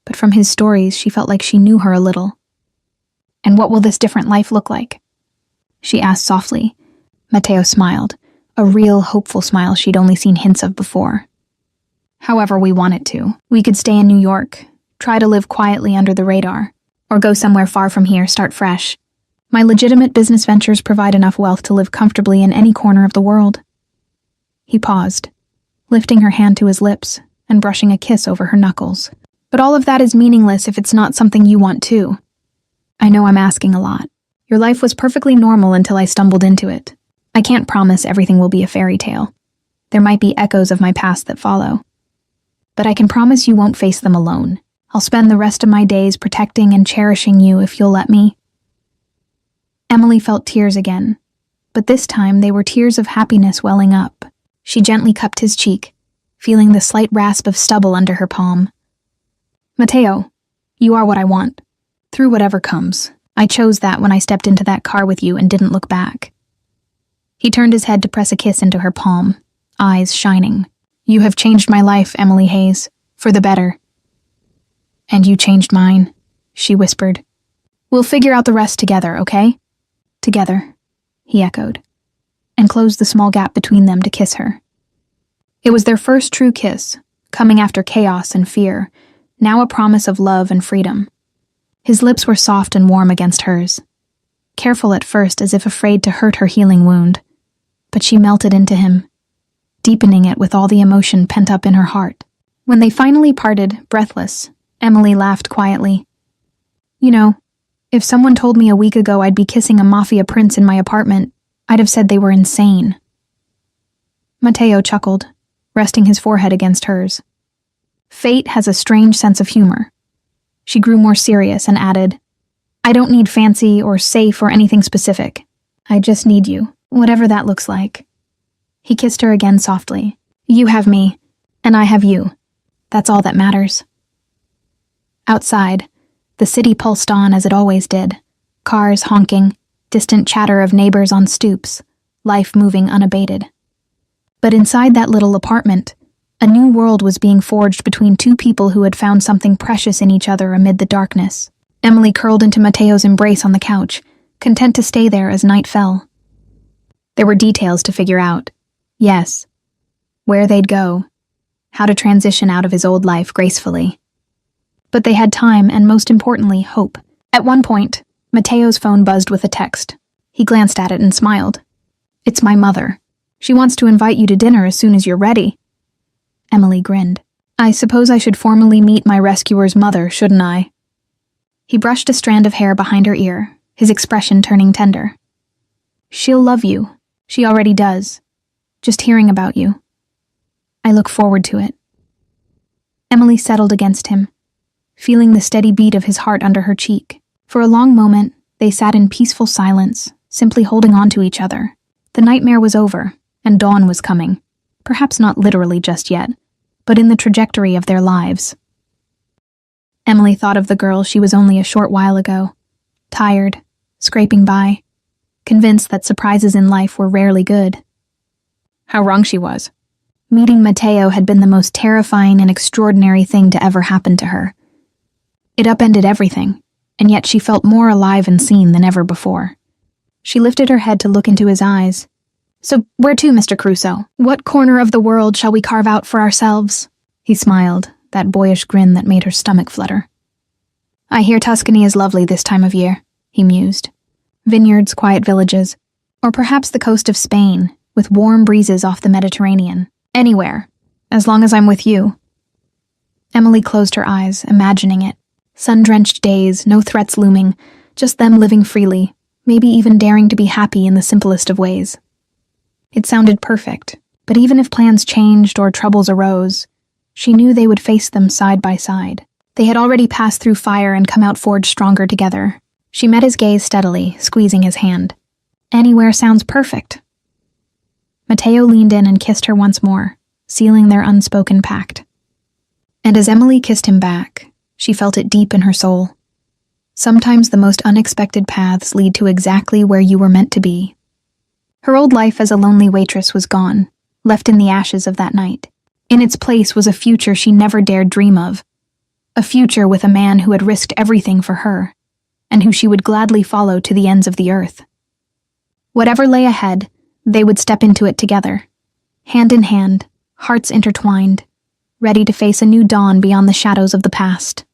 A: but from his stories she felt like she knew her a little. "And what will this different life look like?" she asked softly. Matteo smiled, a real, hopeful smile she'd only seen hints of before. "However we want it to. We could stay in New York, try to live quietly under the radar, or go somewhere far from here, start fresh. My legitimate business ventures provide enough wealth to live comfortably in any corner of the world." He paused, lifting her hand to his lips and brushing a kiss over her knuckles. "But all of that is meaningless if it's not something you want too. I know I'm asking a lot. Your life was perfectly normal until I stumbled into it. I can't promise everything will be a fairy tale. There might be echoes of my past that follow. But I can promise you won't face them alone. I'll spend the rest of my days protecting and cherishing you if you'll let me." Emily felt tears again, but this time they were tears of happiness welling up. She gently cupped his cheek, feeling the slight rasp of stubble under her palm. "Matteo, you are what I want. Through whatever comes. I chose that when I stepped into that car with you and didn't look back." He turned his head to press a kiss into her palm, eyes shining. "You have changed my life, Emily Hayes, for the better." "And you changed mine," she whispered. "We'll figure out the rest together, okay?" "Together," he echoed, and closed the small gap between them to kiss her. It was their first true kiss, coming after chaos and fear, now a promise of love and freedom. His lips were soft and warm against hers, careful at first as if afraid to hurt her healing wound, but she melted into him, deepening it with all the emotion pent up in her heart. When they finally parted, breathless, Emily laughed quietly. "You know, if someone told me a week ago I'd be kissing a Mafia prince in my apartment, I'd have said they were insane." Matteo chuckled, resting his forehead against hers. "Fate has a strange sense of humor. She grew more serious and added, I don't need fancy or safe or anything specific. I just need you, whatever that looks like. He kissed her again softly. You have me, and I have you. That's all that matters. Outside, the city pulsed on as it always did. Cars honking, distant chatter of neighbors on stoops, life moving unabated. But inside that little apartment, a new world was being forged between two people who had found something precious in each other amid the darkness. Emily curled into Mateo's embrace on the couch, content to stay there as night fell. There were details to figure out. Yes. Where they'd go. How to transition out of his old life gracefully. But they had time and, most importantly, hope. At one point, Mateo's phone buzzed with a text. He glanced at it and smiled. It's my mother. She wants to invite you to dinner as soon as you're ready. Emily grinned. I suppose I should formally meet my rescuer's mother, shouldn't I? He brushed a strand of hair behind her ear, his expression turning tender. She'll love you. She already does. Just hearing about you. I look forward to it. Emily settled against him, feeling the steady beat of his heart under her cheek. For a long moment, they sat in peaceful silence, simply holding on to each other. The nightmare was over, and dawn was coming. Perhaps not literally just yet, but in the trajectory of their lives. Emily thought of the girl she was only a short while ago, tired, scraping by, convinced that surprises in life were rarely good. How wrong she was. Meeting Mateo had been the most terrifying and extraordinary thing to ever happen to her. It upended everything, and yet she felt more alive and seen than ever before. She lifted her head to look into his eyes. So where to, Mr. Crusoe? What corner of the world shall we carve out for ourselves? He smiled, that boyish grin that made her stomach flutter. I hear Tuscany is lovely this time of year, he mused. Vineyards, quiet villages, or perhaps the coast of Spain, with warm breezes off the Mediterranean. Anywhere, as long as I'm with you. Emily closed her eyes, imagining it. Sun-drenched days, no threats looming, just them living freely, maybe even daring to be happy in the simplest of ways. It sounded perfect, but even if plans changed or troubles arose, she knew they would face them side by side. They had already passed through fire and come out forged stronger together. She met his gaze steadily, squeezing his hand. Anywhere sounds perfect. Mateo leaned in and kissed her once more, sealing their unspoken pact. And as Emily kissed him back, she felt it deep in her soul. Sometimes the most unexpected paths lead to exactly where you were meant to be. Her old life as a lonely waitress was gone, left in the ashes of that night. In its place was a future she never dared dream of. A future with a man who had risked everything for her, and who she would gladly follow to the ends of the earth. Whatever lay ahead, they would step into it together, hand in hand, hearts intertwined, ready to face a new dawn beyond the shadows of the past.